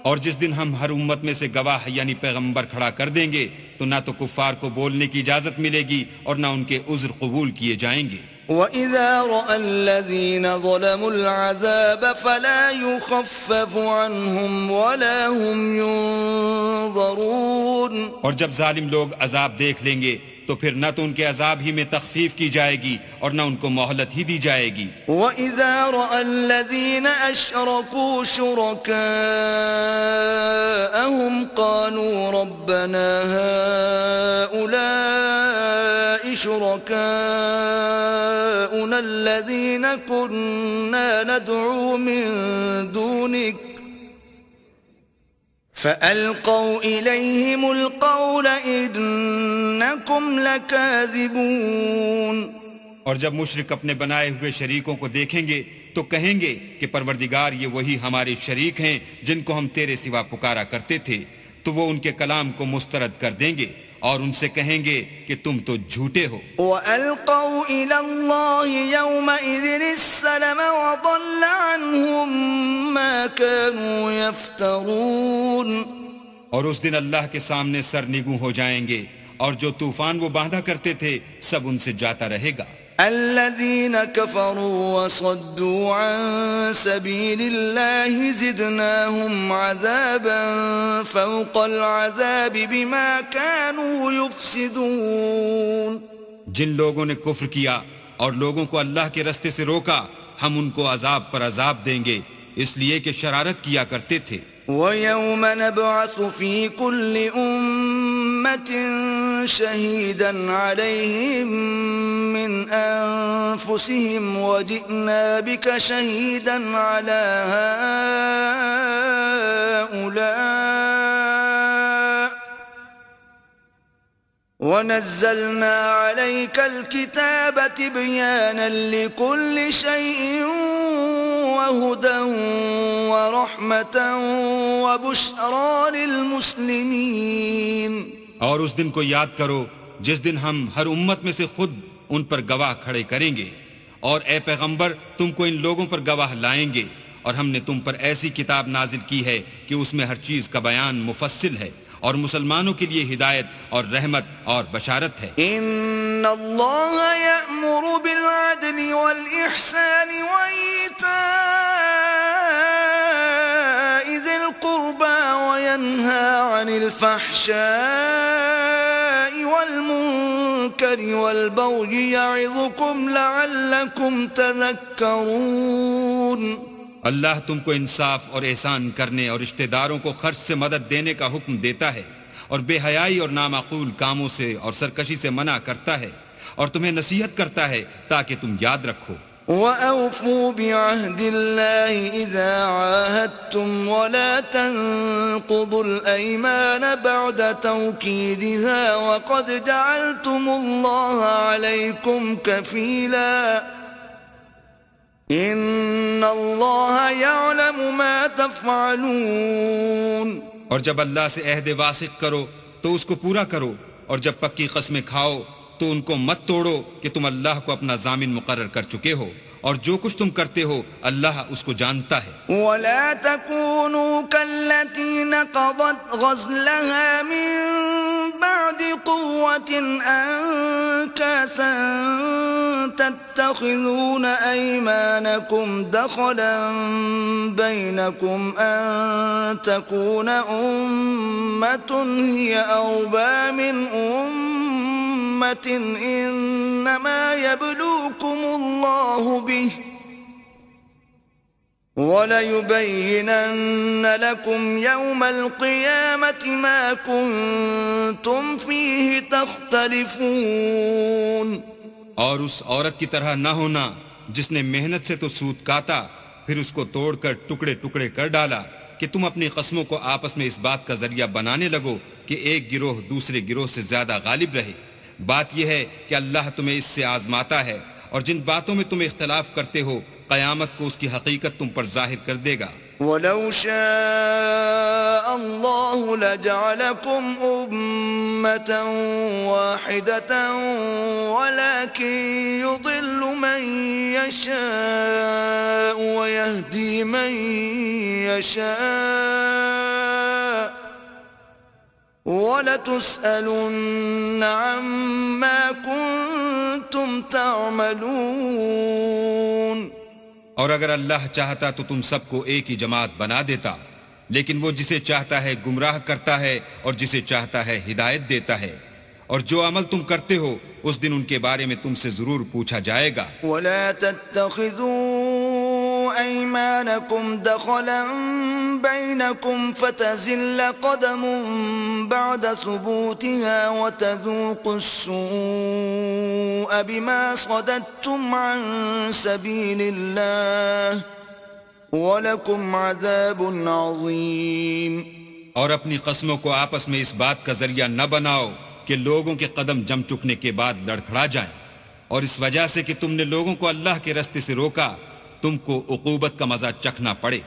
اور جس دن ہم ہر امت میں سے گواہ یعنی پیغمبر کھڑا کر دیں گے تو نہ تو کفار کو بولنے کی اجازت ملے گی اور نہ ان کے عذر قبول کیے جائیں گے۔ وَإِذَا رَأَى الَّذِينَ ظَلَمُوا الْعَذَابَ فَلَا يُخَفَّفُ عَنْهُمْ وَلَا هُمْ يُنظَرُونَ، اور جب ظالم لوگ عذاب دیکھ لیں گے تو پھر نہ تو ان کے عذاب ہی میں تخفیف کی جائے گی اور نہ ان کو مہلت ہی دی جائے گی۔ وَإِذَا رَأَى الَّذِينَ أَشْرَكُوا شُرَكَاءَهُمْ قَالُوا رَبَّنَا هَؤُلَاءِ شُرَكَاؤُنَا الَّذِينَ كُنَّا نَدْعُو مِن دُونِكَ فَأَلْقَوْا إِلَيْهِمُ الْقَوْلَ إِنَّكُمْ لَكَاذِبُونَ۔ اور جب مشرک اپنے بنائے ہوئے شریکوں کو دیکھیں گے تو کہیں گے کہ پروردگار یہ وہی ہمارے شریک ہیں جن کو ہم تیرے سوا پکارا کرتے تھے، تو وہ ان کے کلام کو مسترد کر دیں گے اور ان سے کہیں گے کہ تم تو جھوٹے ہو۔ وَأَلْقَوْا إِلَى اللَّهِ يَوْمَئِذٍ السَّلَمَ وَضَلَّ عَنْهُمْ مَا كَانُوا يَفْتَرُونَ۔ اور اس دن اللہ کے سامنے سر نگوں ہو جائیں گے اور جو طوفان وہ باندھا کرتے تھے سب ان سے جاتا رہے گا۔ الذين كفروا وصدوا عن سبيل الله زدناهم عذابا فوق العذاب بما كانوا يفسدون۔ جن لوگوں نے کفر کیا اور لوگوں کو اللہ کے رستے سے روکا ہم ان کو عذاب پر عذاب دیں گے اس لیے کہ شرارت کیا کرتے تھے۔ وَيَوْمَ نَبْعَثُ فِي كُلِّ أُمَّةٍ شَهِيدًا عَلَيْهِمْ مِنْ أَنفُسِهِمْ وَجِئْنَا بِكَ شَهِيدًا عَلَى هَؤُلَاءِ وَنَزَّلْنَا عَلَيْكَ الْكِتَابَ تِبْيَانًا لِكُلِّ شَيْءٍ وَهُدًى وَرَحْمَةً وَبُشْرَى لِلْمُسْلِمِينَ۔ اور اس دن کو یاد کرو جس دن ہم ہر امت میں سے خود ان پر گواہ کھڑے کریں گے، اور اے پیغمبر تم کو ان لوگوں پر گواہ لائیں گے، اور ہم نے تم پر ایسی کتاب نازل کی ہے کہ اس میں ہر چیز کا بیان مفصل ہے اور مسلمانوں کے لیے ہدایت اور رحمت اور بشارت ہے۔ ان اللہ یأمر بالعدل والإحسان وإیتاء ذی القربى وینہى عن الفحشاء والمنکر والبغی یعظکم لعلکم تذکرون۔ اللہ تم کو انصاف اور احسان کرنے اور رشتہ داروں کو خرچ سے مدد دینے کا حکم دیتا ہے، اور بے حیائی اور نامعقول کاموں سے اور سرکشی سے منع کرتا ہے، اور تمہیں نصیحت کرتا ہے تاکہ تم یاد رکھو۔ وَأَوْفُوا بِعَهْدِ اللَّهِ إِذَا عَاهَدتُّمْ وَلَا تَنقُضُوا الْأَيْمَانَ بَعْدَ تَوْكِيدِهَا وَقَدْ جَعَلْتُمُ اللَّهَ عَلَيْكُمْ كَفِيلًا ان اللہ یعلم ما تفعلون۔ اور جب اللہ سے عہد واثق کرو تو اس کو پورا کرو، اور جب پکی قسمیں کھاؤ تو ان کو مت توڑو کہ تم اللہ کو اپنا ضامن مقرر کر چکے ہو، اور جو کچھ تم کرتے ہو اللہ اس کو جانتا ہے۔ وَلَا تَكُونُوا كَالَّتِي نَقَضَتْ غَزْلَهَا مِن بَعْدِ قُوَّةٍ أَنكَاثًا تَتَّخِذُونَ أَيْمَانَكُمْ دَخَلًا بَيْنَكُمْ أَن تَكُونَ أُمَّةٌ هِيَ أَرْبَى مِنْ أُمَّةٍ إِنَّمَا يَبْلُوكُمُ اللَّهُ بِهِ وَلَيُبَيِّنَنَّ لَكُمْ يَوْمَ الْقِيَامَةِ مَا كُنْتُمْ فِيهِ تَخْتَلِفُونَ۔ اور اس عورت کی طرح نہ ہونا جس نے محنت سے تو سود کاتا پھر اس کو توڑ کر ٹکڑے ٹکڑے کر ڈالا کہ تم اپنی قسموں کو آپس میں اس بات کا ذریعہ بنانے لگو کہ ایک گروہ دوسرے گروہ سے زیادہ غالب رہے۔ بات یہ ہے کہ اللہ تمہیں اس سے آزماتا ہے، اور جن باتوں میں تم اختلاف کرتے ہو قیامت کو اس کی حقیقت تم پر ظاہر کر دے گا۔ ولو شاء الله لجعلكم أمة واحدة ولكن يضل من يشاء ويهدي من يشاء وَلَتُسْأَلُنَّ عَمَّا كُنتُمْ تَعْمَلُونَ۔ اور اگر اللہ چاہتا تو تم سب کو ایک ہی جماعت بنا دیتا، لیکن وہ جسے چاہتا ہے گمراہ کرتا ہے اور جسے چاہتا ہے ہدایت دیتا ہے، اور جو عمل تم کرتے ہو اس دن ان کے بارے میں تم سے ضرور پوچھا جائے گا۔ وَلَا تَتَّخِذُوا أَيْمَانَكُمْ دَخَلًا بَيْنَكُمْ فَتَزِلَّ قَدَمٌ بَعْدَ ثُبُوتِهَا وَتَذُوقُوا السُّوءَ بِمَا صَدَدتُّمْ عَن سَبِيلِ اللَّهِ وَلَكُمْ عَذَابٌ عَظِيمٌ۔ اور اپنی قسموں کو آپس میں اس بات کا ذریعہ نہ بناؤ کہ لوگوں کے قدم جم چکنے کے بعد لڑکھڑا جائیں، اور اس وجہ سے کہ تم نے لوگوں کو اللہ کے راستے سے روکا تم کو عقوبت کا مزہ چکھنا پڑے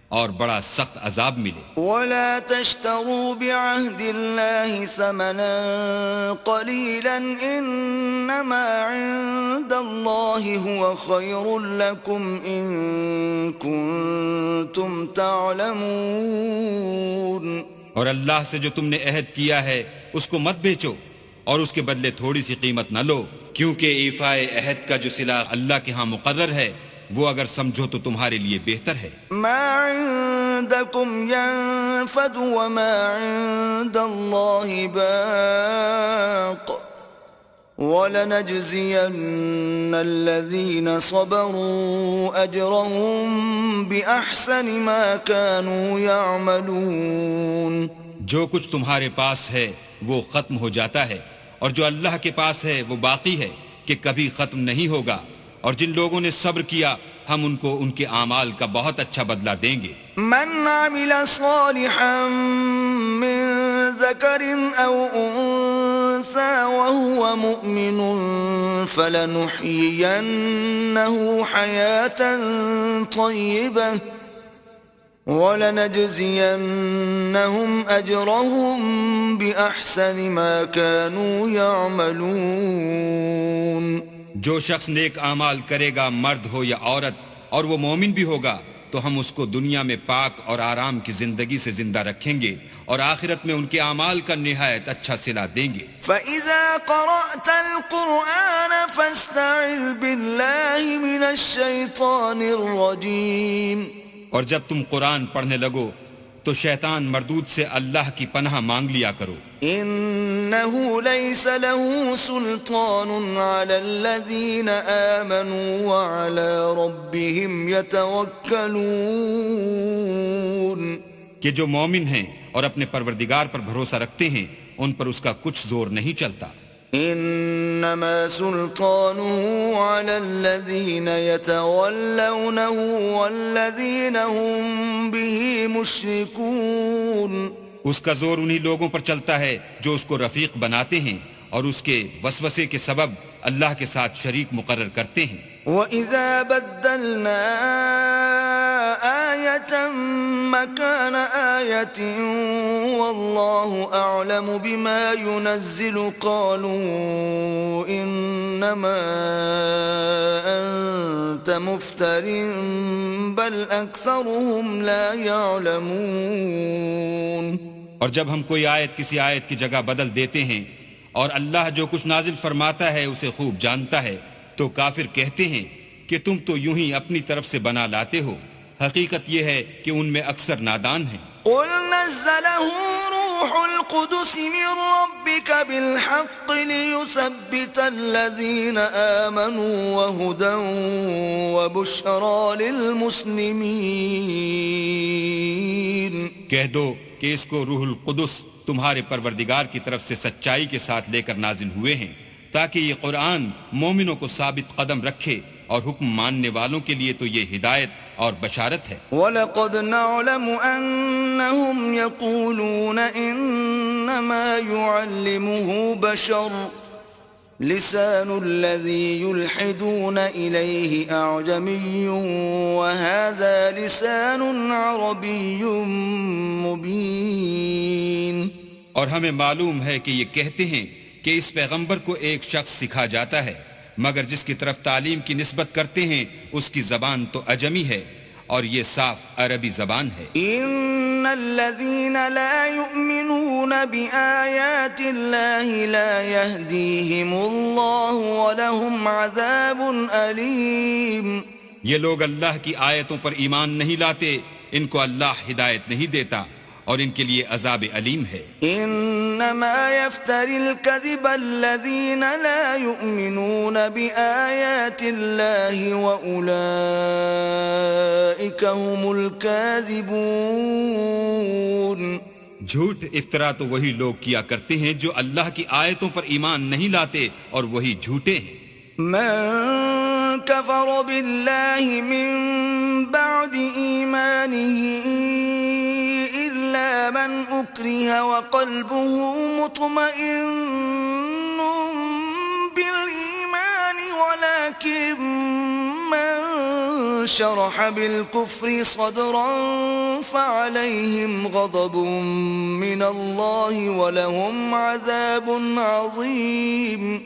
اور بڑا سخت عذاب ملے۔ وَلَا تَشْتَرُوا بِعَهْدِ اللَّهِ ثَمَنًا قَلِيلًا إِنَّمَا عِندَ اللَّهِ هُوَ خَيْرٌ لَكُمْ إِن كُنتُمْ تَعْلَمُونَ۔ اور اللہ سے جو تم نے عہد کیا ہے اس کو مت بیچو اور اس کے بدلے تھوڑی سی قیمت نہ لو، کیونکہ ایفائے عہد کا جو صلہ اللہ کے ہاں مقرر ہے وہ اگر سمجھو تو تمہارے لیے بہتر ہے۔ ما عندكم ينفد وما عند الله باق وَلَنَجْزِيَنَّ الَّذِينَ صَبَرُوا أَجْرَهُمْ بِأَحْسَنِ مَا كَانُوا يَعْمَلُونَ۔ جو کچھ تمہارے پاس ہے وہ ختم ہو جاتا ہے، اور جو اللہ کے پاس ہے وہ باقی ہے کہ کبھی ختم نہیں ہوگا، اور جن لوگوں نے صبر کیا ہم ان کو ان کے اعمال کا بہت اچھا بدلہ دیں گے۔ من عمل صالحا من ذکر او انثى وهو مؤمن فلنحيينه حياة طيبة وَلَنَجْزِيَنَّهُمْ أَجْرَهُمْ بِأَحْسَنِ مَا كَانُوا يَعْمَلُونَ۔ جو شخص نیک اعمال کرے گا، مرد ہو یا عورت، اور وہ مومن بھی ہوگا، تو ہم اس کو دنیا میں پاک اور آرام کی زندگی سے زندہ رکھیں گے، اور آخرت میں ان کے اعمال کا نہایت اچھا صلہ دیں گے۔ فَإِذَا قَرَأْتَ الْقُرْآنَ فَاسْتَعِذْ بِاللَّهِ مِنَ الشَّيْطَانِ الرَّجِيمِ۔ اور جب تم قرآن پڑھنے لگو تو شیطان مردود سے اللہ کی پناہ مانگ لیا کرو۔ إِنَّهُ لَيْسَ لَهُ سُلْطَانٌ عَلَى الَّذِينَ آمَنُوا وَعَلَى رَبِّهِمْ يَتَوَكَّلُونَ۔ کہ جو مومن ہیں اور اپنے پروردگار پر بھروسہ رکھتے ہیں ان پر اس کا کچھ زور نہیں چلتا۔ انما سلطانه على الذين يتولونه والذين هم به مشركون۔ اس کا زور انہی لوگوں پر چلتا ہے جو اس کو رفیق بناتے ہیں اور اس کے وسوسے کے سبب اللہ کے ساتھ شریک مقرر کرتے ہیں۔ وَإِذَا بَدَّلْنَا آيَةً مَكَانَ آيَةٍ وَاللَّهُ أَعْلَمُ بِمَا يُنَزِّلُ قَالُوا إِنَّمَا أَنْتَ مُفْتَرٍ بَلْ أَكْثَرُهُمْ لَا يَعْلَمُونَ۔ اور جب ہم کوئی آیت کسی آیت کی جگہ بدل دیتے ہیں اور اللہ جو کچھ نازل فرماتا ہے اسے خوب جانتا ہے، تو کافر کہتے ہیں کہ تم تو یوں ہی اپنی طرف سے بنا لاتے ہو، حقیقت یہ ہے کہ ان میں اکثر نادان ہیں۔ قُلْ نَزَّلَهُ رُوحُ الْقُدُسِ مِنْ رَبِّكَ بِالْحَقِّ لِيُثَبِّتَ الَّذِينَ آمَنُوا وَهُدًى وَبُشْرَى لِلْمُسْلِمِينَ۔ کہہ دو کہ اس کو روح القدس تمہارے پروردگار کی طرف سے سچائی کے ساتھ لے کر نازل ہوئے ہیں، تاکہ یہ قرآن مومنوں کو ثابت قدم رکھے، اور حکم ماننے والوں کے لیے تو یہ ہدایت اور بشارت ہے۔ وَلَقَدْ نَعْلَمُ أَنَّهُمْ يَقُولُونَ إِنَّمَا يُعَلِّمُهُ بَشَرٌ لسان الذي يلحدون إليه أعجمي وهذا لسان عربي مبين. اور ہمیں معلوم ہے کہ یہ کہتے ہیں کہ اس پیغمبر کو ایک شخص سکھا جاتا ہے، مگر جس کی طرف تعلیم کی نسبت کرتے ہیں اس کی زبان تو عجمی ہے اور یہ صاف عربی زبان ہے. ان الذين لا يؤمنون بآيات الله لا يهديهم الله ولهم عذاب أليم. یہ لوگ اللہ کی آیتوں پر ایمان نہیں لاتے، ان کو اللہ ہدایت نہیں دیتا اور ان کے لیے عذاب علیم ہے. انما يفتري الكذب الذين لا يؤمنون بآيات الله واولئك هم الكاذبون. جھوٹ افطرا تو وہی لوگ کیا کرتے ہیں جو اللہ کی آیتوں پر ایمان نہیں لاتے اور وہی جھوٹے ہیں. من كفر بالله من بعد إيمانه إلا من أكره وقلبه مطمئن بالإيمان ولكن من شرح بالكفر صدرا فعليهم غضب من الله ولهم عذاب عظيم.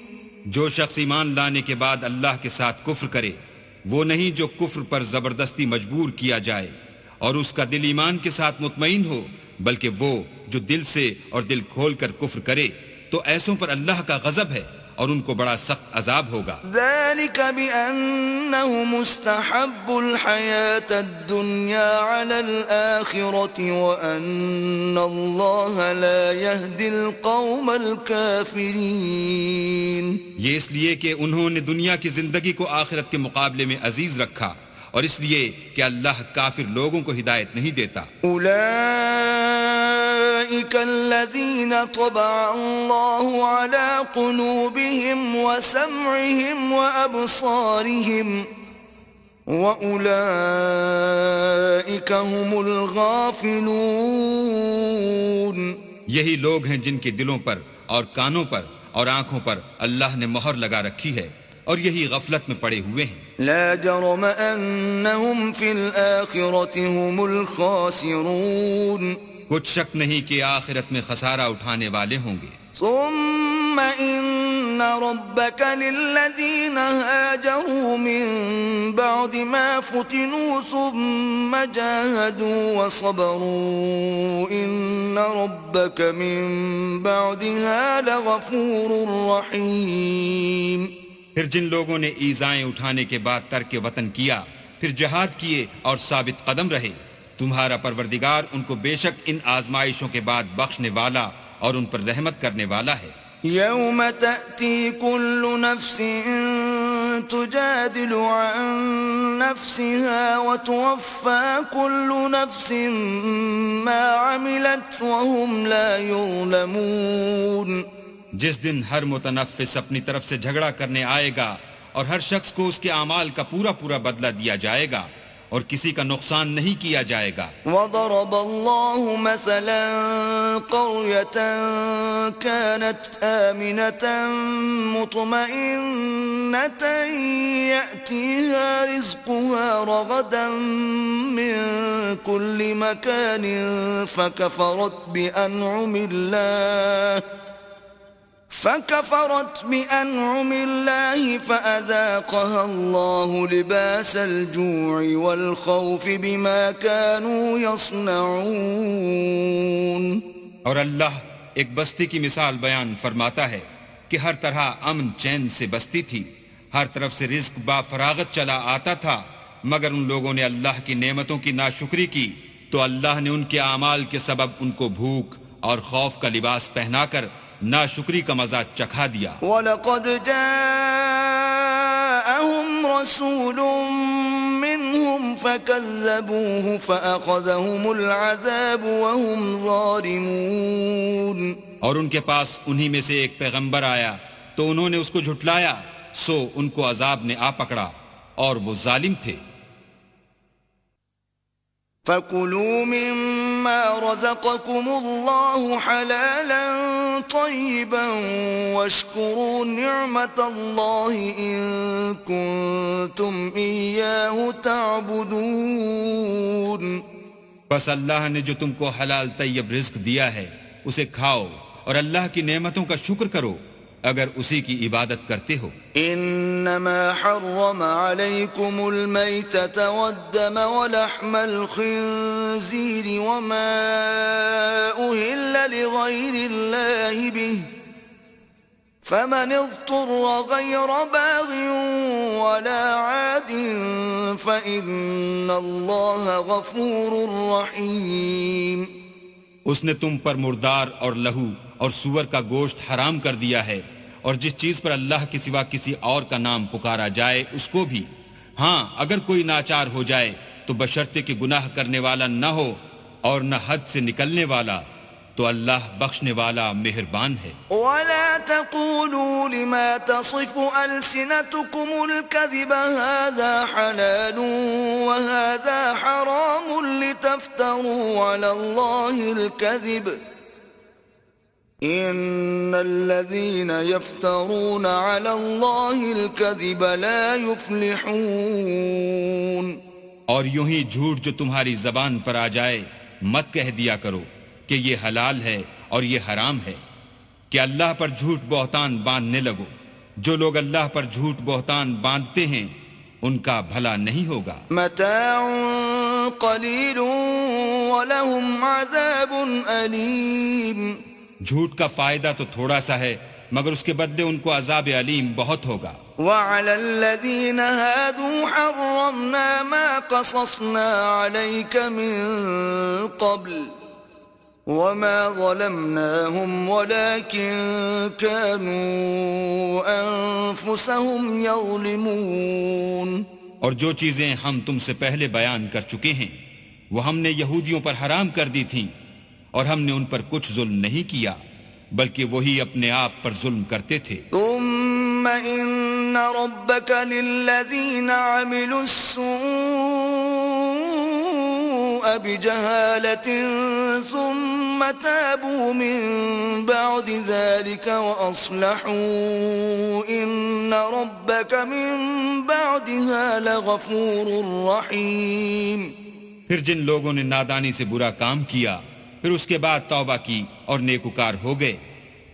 جو شخص ایمان لانے کے بعد اللہ کے ساتھ کفر کرے وہ نہیں جو کفر پر زبردستی مجبور کیا جائے اور اس کا دل ایمان کے ساتھ مطمئن ہو، بلکہ وہ جو دل سے اور دل کھول کر کفر کرے تو ایسوں پر اللہ کا غضب ہے اور ان کو بڑا سخت عذاب ہوگا. ذلك بأنه مستحب الحياة الدنيا على الآخرة وأن الله لا يهدي القوم الكافرين. یہ اس لیے کہ انہوں نے دنیا کی زندگی کو آخرت کے مقابلے میں عزیز رکھا اور اس لیے کہ اللہ کافر لوگوں کو ہدایت نہیں دیتا. أولئك الذين طبع الله على قلوبهم وسمعهم وأبصارهم وأولئك هم الغافلون. یہی لوگ ہیں جن کے دلوں پر اور کانوں پر اور آنکھوں پر اللہ نے مہر لگا رکھی ہے اور یہی غفلت میں پڑے ہوئے ہیں. لا جرم أنهم في الآخرة هم الخاسرون. کچھ شک نہیں کہ آخرت میں خسارہ اٹھانے والے ہوں گے. ثم إن ربك للذين هاجروا من بعد ما فتنوا ثم جاهدوا وصبروا إن ربك من بعدها لغفور رحيم. پھر جن لوگوں نے ایذائیں اٹھانے کے بعد ترک وطن کیا پھر جہاد کیے اور ثابت قدم رہے، تمہارا پروردگار ان کو بے شک ان آزمائشوں کے بعد بخشنے والا اور ان پر رحمت کرنے والا ہے. يوم تأتي كل نفس تجادل عن نفسها وتوفى كل نفس ما عملت وهم لا يظلمون. جس دن ہر متنفس اپنی طرف سے جھگڑا کرنے آئے گا اور ہر شخص کو اس کے اعمال کا پورا پورا بدلہ دیا جائے گا اور کسی کا نقصان نہیں کیا جائے گا. وضرب الله مثلا قرية كانت آمنة مطمئنة يأتيها رزقها رغدا من كل مكان فكفرت بأنعم الله فأذاقها الله لباس الجوع والخوف بما كانوا يصنعون. اور اللہ ایک بستی کی مثال بیان فرماتا ہے کہ ہر طرح امن چین سے بستی تھی، ہر طرف سے رزق با فراغت چلا آتا تھا، مگر ان لوگوں نے اللہ کی نعمتوں کی ناشکری کی تو اللہ نے ان کے اعمال کے سبب ان کو بھوک اور خوف کا لباس پہنا کر ناشکری کا مزہ چکھا دیا. وَلَقَدْ جَاءَهُمْ رَسُولٌ مِّنْهُمْ فَكَذَّبُوهُ فَأَخَذَهُمُ الْعَذَابُ وَهُمْ ظَالِمُونَ. اور ان کے پاس انہی میں سے ایک پیغمبر آیا تو انہوں نے اس کو جھٹلایا، سو ان کو عذاب نے آ پکڑا اور وہ ظالم تھے. فَكُلُوا مِمَّا رَزَقَكُمُ اللَّهُ حَلَالًا طيبا واشكروا نعمة الله إن كنتم إياه تعبدون. بس اللہ نے جو تم کو حلال طیب رزق دیا ہے اسے کھاؤ اور اللہ کی نعمتوں کا شکر کرو اگر اسی کی عبادت کرتے ہو. انما حرم عليكم الميتة والدم ولحم الخنزير وما أهل لغير الله به فمن اضطر غير باغ ولا عاد فإن الله غفور رحيم. اس نے تم پر مردار اور لہو اور سور کا گوشت حرام کر دیا ہے اور جس چیز پر اللہ کے سوا کسی اور کا نام پکارا جائے اس کو بھی. ہاں اگر کوئی ناچار ہو جائے تو بشرطے کہ گناہ کرنے والا نہ ہو اور نہ حد سے نکلنے والا تو اللہ بخشنے والا مہربان ہے. ولا تقولوا لما تصف ألسنتكم الكذب هذا حلال وهذا حرام لتفتروا على الله الكذب إن الذين يفترون على الله الكذب لا يفلحون. اور یوں ہی جھوٹ جو تمہاری زبان پر آ جائے مت کہہ دیا کرو کہ یہ حلال ہے اور یہ حرام ہے کہ اللہ پر جھوٹ بہتان باندھنے لگو. جو لوگ اللہ پر جھوٹ بہتان باندھتے ہیں ان کا بھلا نہیں ہوگا. متاع قلیل ولہم عذاب علیم. جھوٹ کا فائدہ تو تھوڑا سا ہے مگر اس کے بدلے ان کو عذاب علیم بہت ہوگا. وعلى الذين هادوا حرمنا ما قصصنا عليك من قبل وما ظلمناهم ولكن كانوا أنفسهم يظلمون. اور جو چیزیں ہم تم سے پہلے بیان کر چکے ہیں وہ ہم نے یہودیوں پر حرام کر دی تھیں اور ہم نے ان پر کچھ ظلم نہیں کیا بلکہ وہی اپنے آپ پر ظلم کرتے تھے. ثم إن ربك للذين عملوا السوء بجهالة ثم تابوا من بعد ذلك وأصلحوا إن ربك من بعدها لغفور رحيم. پھر جن لوگوں نے نادانی سے برا کام کیا پھر اس کے بعد توبہ کی اور نیکوکار ہو گئے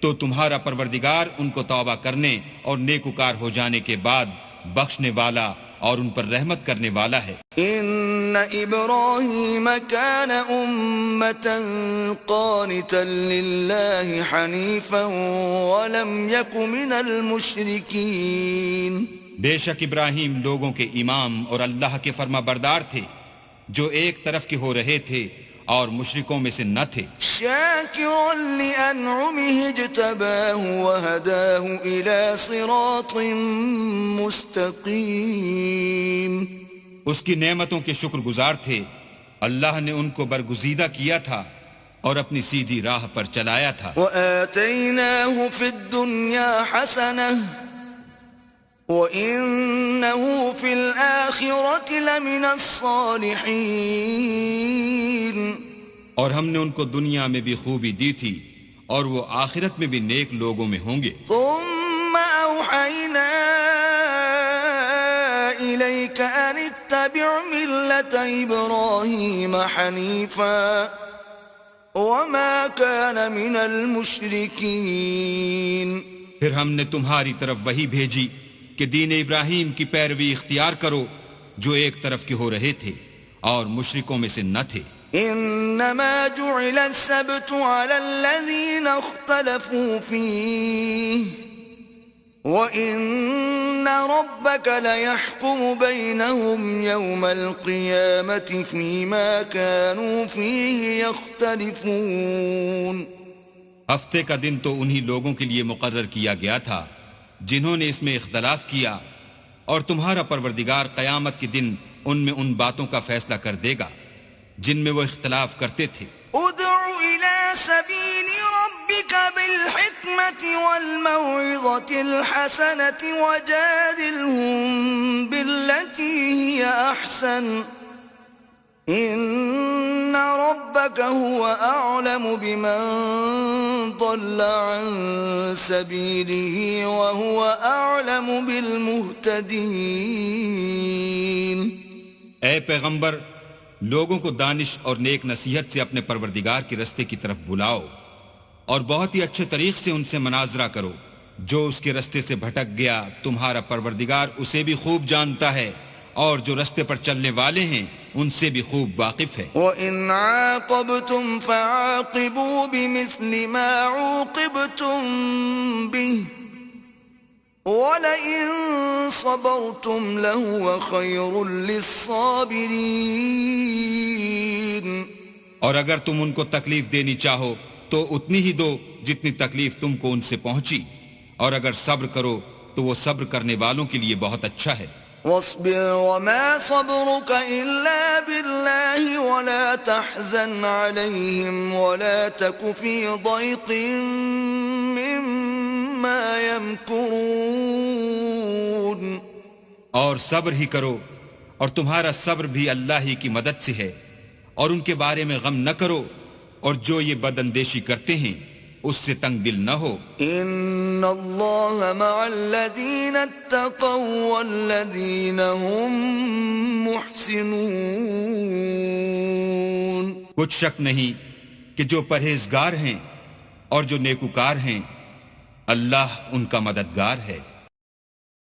تو تمہارا پروردگار ان کو توبہ کرنے اور نیکوکار ہو جانے کے بعد بخشنے والا اور ان پر رحمت کرنے والا ہے. ان ابراہیم کان امتا قانتا للہ حنیفا ولم یک من المشرکین. بے شک ابراہیم لوگوں کے امام اور اللہ کے فرما بردار تھے جو ایک طرف کے ہو رہے تھے اور مشرکوں میں سے نہ تھے. شاکرا لانعمه اجتباہ وہداہ الى صراط مستقیم. اس کی نعمتوں کے شکر گزار تھے. اللہ نے ان کو برگزیدہ کیا تھا اور اپنی سیدھی راہ پر چلایا تھا. وآتیناہ فی الدنیا حسنہ وَإِنَّهُ فِي الْآخِرَةِ لَمِنَ الصَّالِحِينَ. اور ہم نے ان کو دنیا میں بھی خوبی دی تھی اور وہ آخرت میں بھی نیک لوگوں میں ہوں گے. ثُمَّ أَوْحَيْنَا إِلَيْكَ أَنِ اتَّبِعْ مِلَّةَ إِبْرَاهِيمَ حَنِيفًا وَمَا كَانَ مِنَ الْمُشْرِكِينَ. پھر ہم نے تمہاری طرف وحی بھیجی کہ دین ابراہیم کی پیروی اختیار کرو جو ایک طرف کے ہو رہے تھے اور مشرکوں میں سے نہ تھے. انما جعل السبت على الذين اختلفوا فيه وان ربك ليحكم بينهم يوم القيامة فيما كانوا فيه يختلفون. ہفتے کا دن تو انہی لوگوں کے لیے مقرر کیا گیا تھا جنہوں نے اس میں اختلاف کیا اور تمہارا پروردگار قیامت کے دن ان میں ان باتوں کا فیصلہ کر دے گا جن میں وہ اختلاف کرتے تھے. ادع الى سبيل ربك بالحكمة والموعظة الحسنة وجادلهم بالتي هي احسن إن ربك هو أعلم بمن ضل عن سبيله وهو أعلم بالمهتدين. اے پیغمبر، لوگوں کو دانش اور نیک نصیحت سے اپنے پروردگار کے رستے کی طرف بلاؤ اور بہت ہی اچھے طریق سے ان سے مناظرہ کرو. جو اس کے رستے سے بھٹک گیا تمہارا پروردگار اسے بھی خوب جانتا ہے، اور جو رستے پر چلنے والے ہیں ان سے بھی خوب واقف ہے. وَإِنْ عَاقَبْتُمْ فَعَاقِبُوا بِمِثْلِ مَا عُوقِبْتُمْ بِهِ وَلَئِن صَبَرْتُمْ لَهُوَ خَيْرٌ لِلصَّابِرِينَ. اور اگر تم ان کو تکلیف دینی چاہو تو اتنی ہی دو جتنی تکلیف تم کو ان سے پہنچی، اور اگر صبر کرو تو وہ صبر کرنے والوں کے لیے بہت اچھا ہے. واصبر وما صبرك إلا بالله ولا تحزن عليهم ولا تك في ضيق مما يمكرون. اور صبر ہی کرو، اور تمہارا صبر بھی اللہ ہی کی مدد سے ہے، اور ان کے بارے میں غم نہ کرو، اور جو یہ بد اندیشی کرتے ہیں اس سے تنگ دل نہ ہو. ان اللہ مع الذین اتقوا والذین هم محسنون. کچھ شک نہیں کہ جو پرہیزگار ہیں اور جو نیکوکار ہیں اللہ ان کا مددگار ہے.